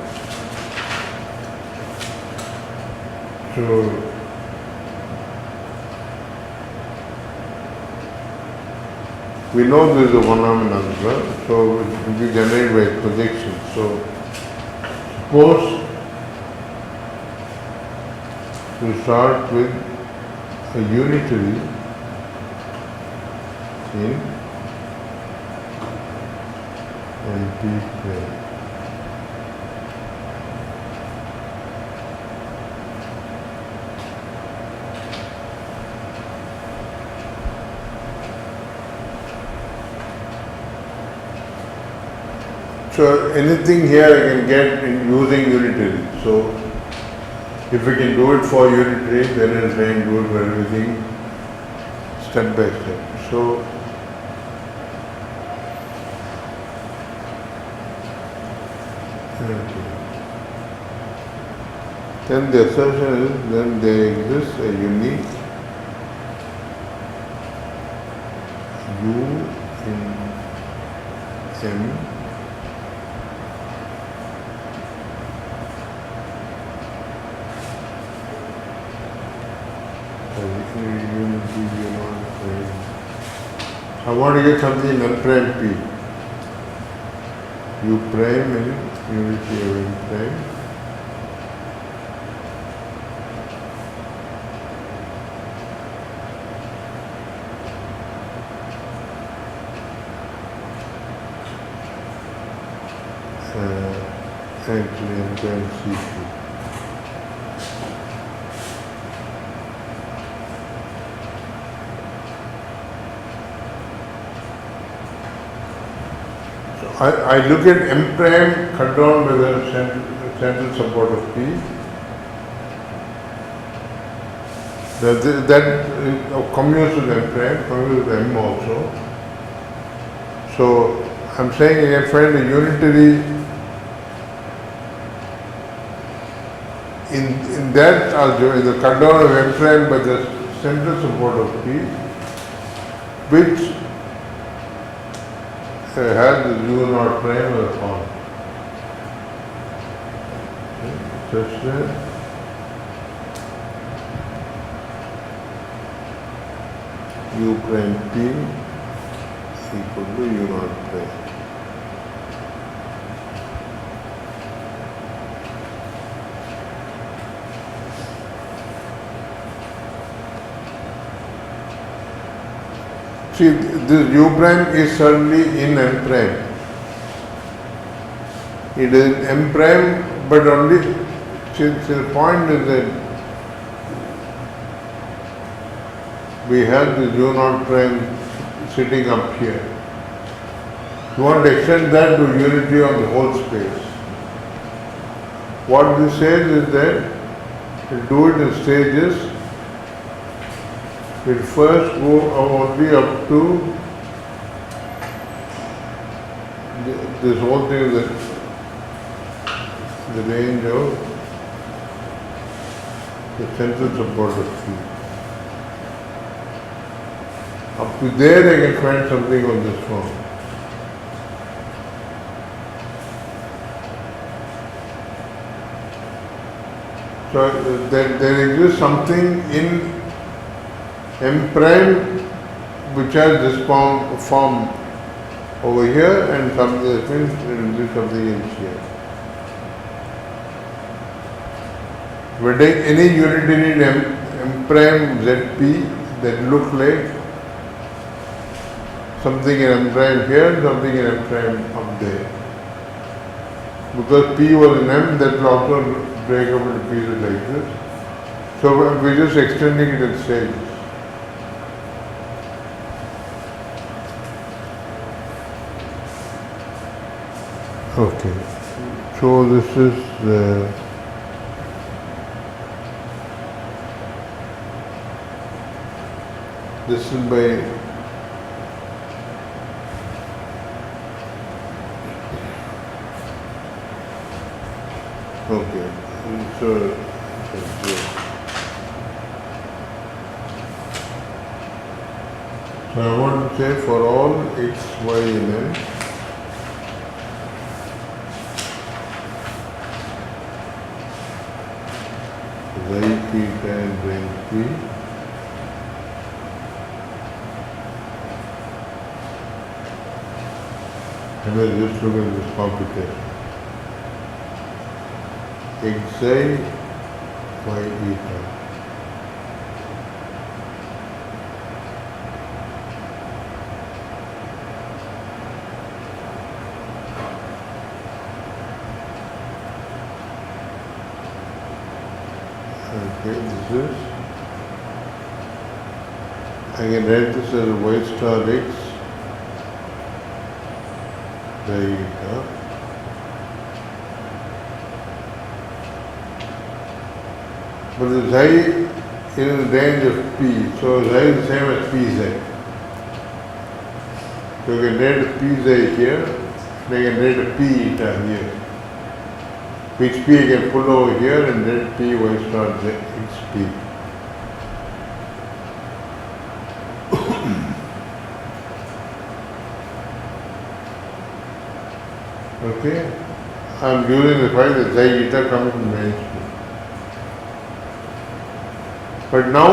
So we know this is a one-arm algebra, so it will be generated by projection. So suppose we start with a unitary in MP prime. So anything here I can get in using unitary. So if we can do it for unitary, then it's going to do it for everything step by step. So then the assertion is then there exists a unique U in M I want to get something in M prime P. U prime and unity of M prime. Actually M prime C2. I look at M prime cut down by the central support of P. That communes with M prime, communes with M also. So I'm saying I can find a unitary in that algebra, the cut down of M prime by the central support of P, which has the U naught prime as a form. Such that U prime P equal to U naught prime. See, this u prime is certainly in m prime. It is in m prime, but only since the point is that we have the u naught prime sitting up here. You want to extend that to unity of the whole space. What this says is that you do it in stages. It first go only up to this whole thing is the range of the central support of P. Up to there I can find something on this form. So there exists something in m prime which has this form over here and something in here. We take any unitary in m prime zp that look like something in m prime here, something in m prime up there. Because p was in m, that will also break up into pieces like this. So we're just extending it in stages. Okay. So this is by okay. So I want to say for all x, y in n, xi p times range p and then just look at this computation. Xi y eta. Okay, this is, I can write this as y star x xi eta. But the xi is in the range of p, so xi is the same as pz. So you can write a pz here, and I can write a p eta here. Which p I can pull over here and write p y star xp. Okay, I am using the fact that xi eta comes from range p. But now,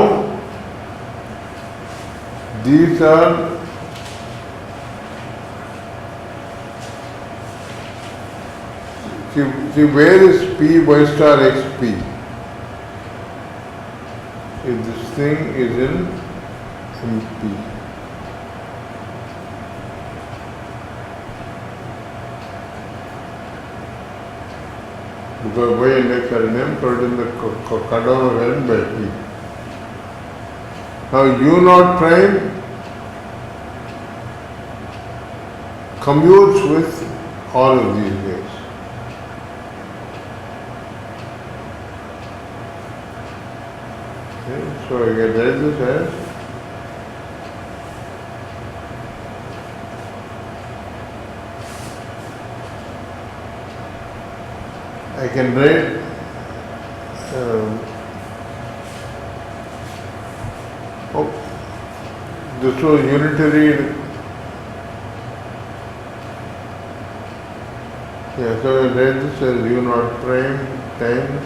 these are see where is p y star xp? If this thing is in MP. Because y and x are in M, so it is the cut down of N by p. Now u naught prime commutes with all of these ways. Okay, so I can write this as I can write this was unitary. Yeah, so I write this as u naught prime times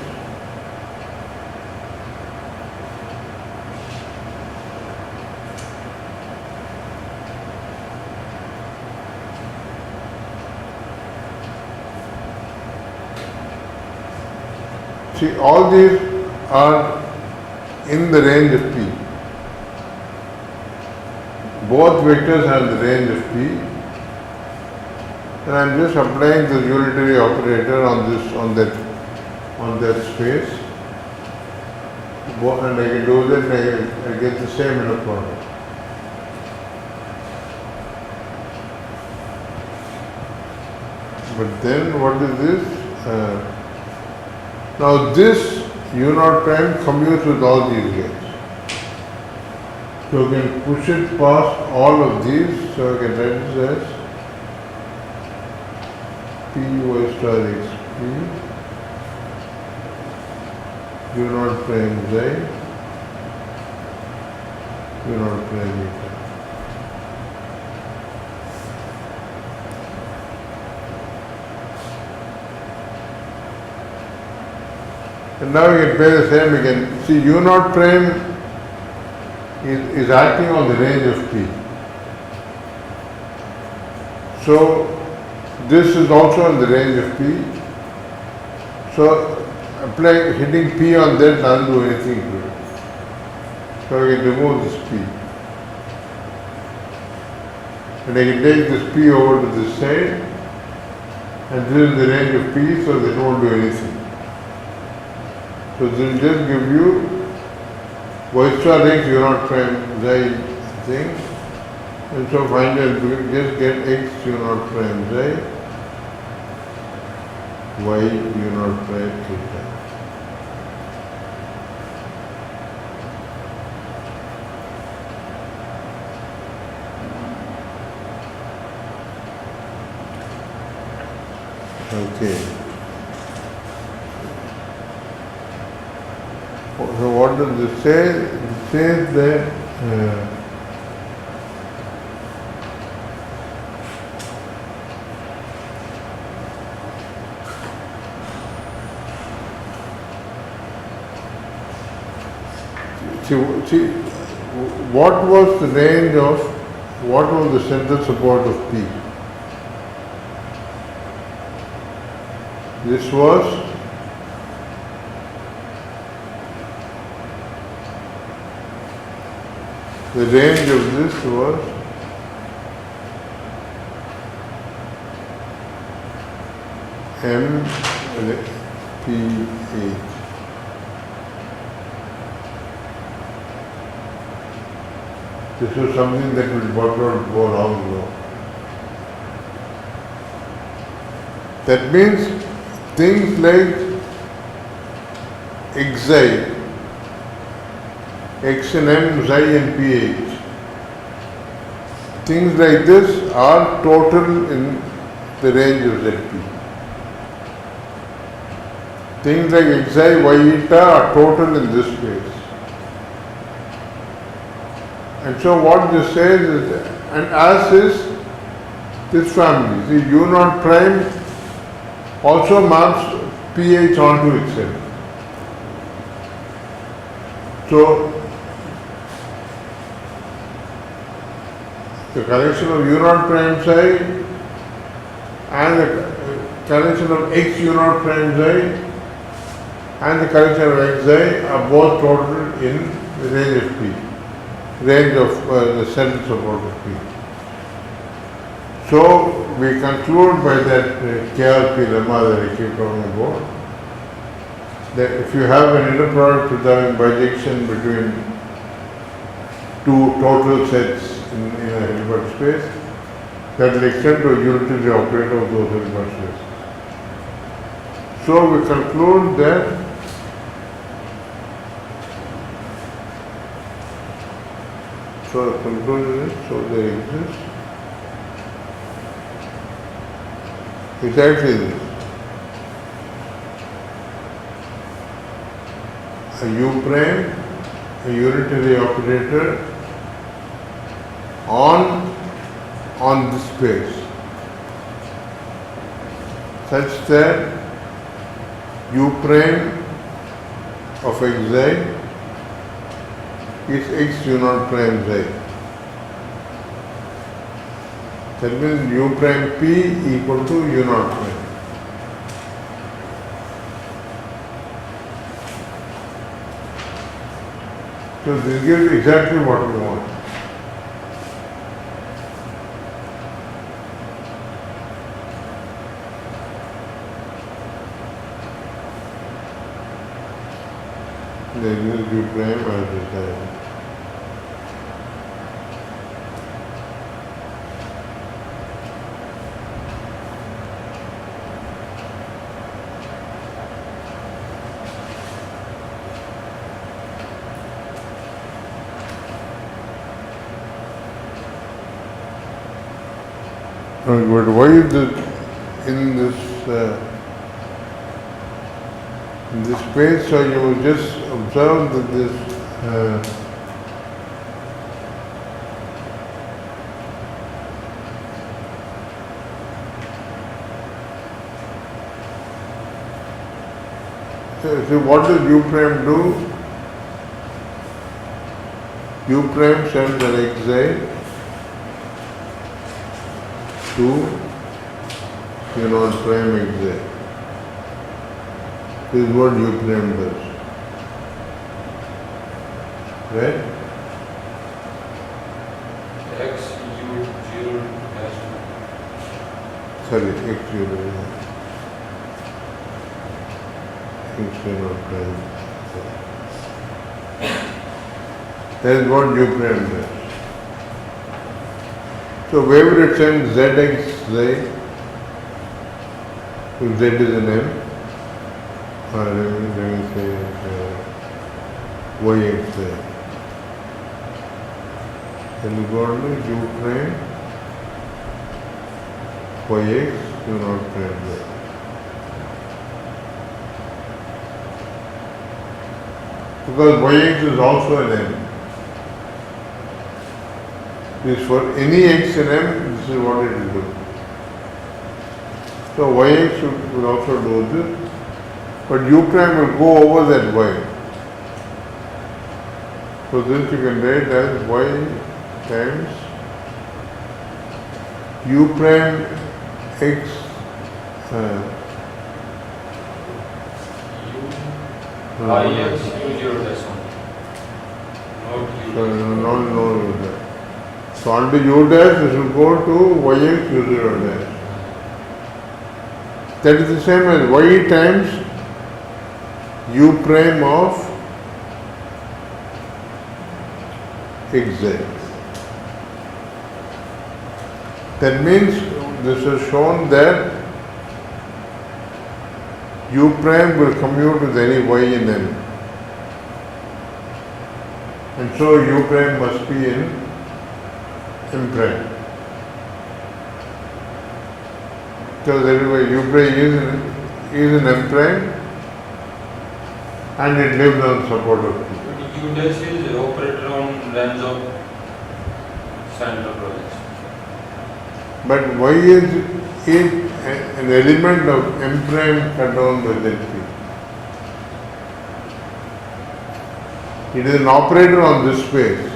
see all these are in the range of p. both vectors are in the range of P, and I am just applying the unitary operator on that space, and I can do that, and I get the same inner product. But then what is this? Now this u naught prime commutes with all these guys. So we can push it past all of these, so I can write this as P y star x P u naught prime z u naught prime eta. And now we can play the same again. See, u naught prime is acting on the range of P. So this is also in the range of P. So hitting P on that doesn't do anything to it. So I can remove this P. And I can take this P over to this side, and this is the range of P, so they don't do anything. So this will just give you y star x u naught prime z thing, and so finally we just get x u naught prime z y u naught prime theta. Okay. So what does this say? It says that see, what was the range of, what was the central support of P? This was the range of this was M P H. This was something that we worked out go long ago. That means things like xi, x and m, xi and ph, things like this are total in the range of zp. Things like xi, y, eta are total in this space. And so what this says is, and as is this family, see u naught prime also maps pH onto itself. So the collection of u naught prime psi and the collection of x u naught prime psi and the collection of xi are both total in the range of P, range of the central support of P. So we conclude by that KRP lemma that I keep talking about, that if you have an inner product with having bijection between two total sets in a Hilbert space, that will extend to a unitary operator of those Hilbert spaces. So we conclude that so the conclusion is, so there exists exactly this. A u prime, a unitary operator on this space, such that u prime of xi is x u naught prime z. That means u prime p equal to u naught prime. So this gives exactly what we want. They use U prime as desired. But why is it in this space? So you will just observe that this so what does U prime do? U prime sends an xi to U naught prime xi. This is what U prime does. Right? X U 0 dash. Sorry, x 0. X U naught prime. That is what U prime does. So wherever it sends zxi, if z is an m, or let me say yxi, then we go on to U prime yx U naught prime z. Because yx is also an m. This for any x in m, this is what it will do. So yx will also do this, but U prime will go over that y. So this you can write as y times U prime x Ix U 0 dash 1. Not U. no. So under U dash, this will go to yx U0 dash. That is the same as y times U prime of xz. That means this has shown that U prime will commute with any y in m. And so U prime must be in M prime. Because anyway, U prime is in M prime and it lives on support of P. U dash is operator on range of center projection. But y is an element of M prime cut down by ZP. It is an operator on this space.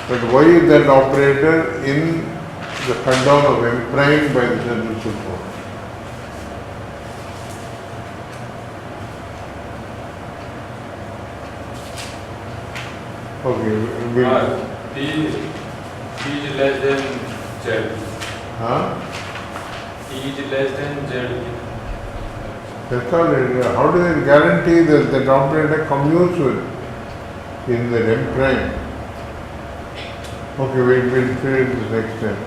But why is that operator in the cut down of M prime by the central support? Okay, T is less than Z. T is less than Z. That's all. How do they guarantee that the operator commutes with in the M prime? Okay, we'll figure this next time.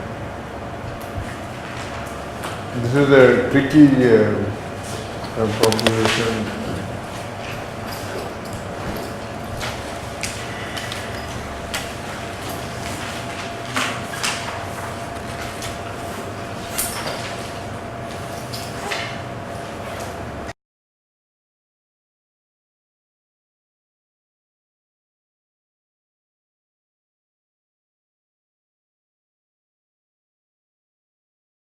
This is a tricky proposition.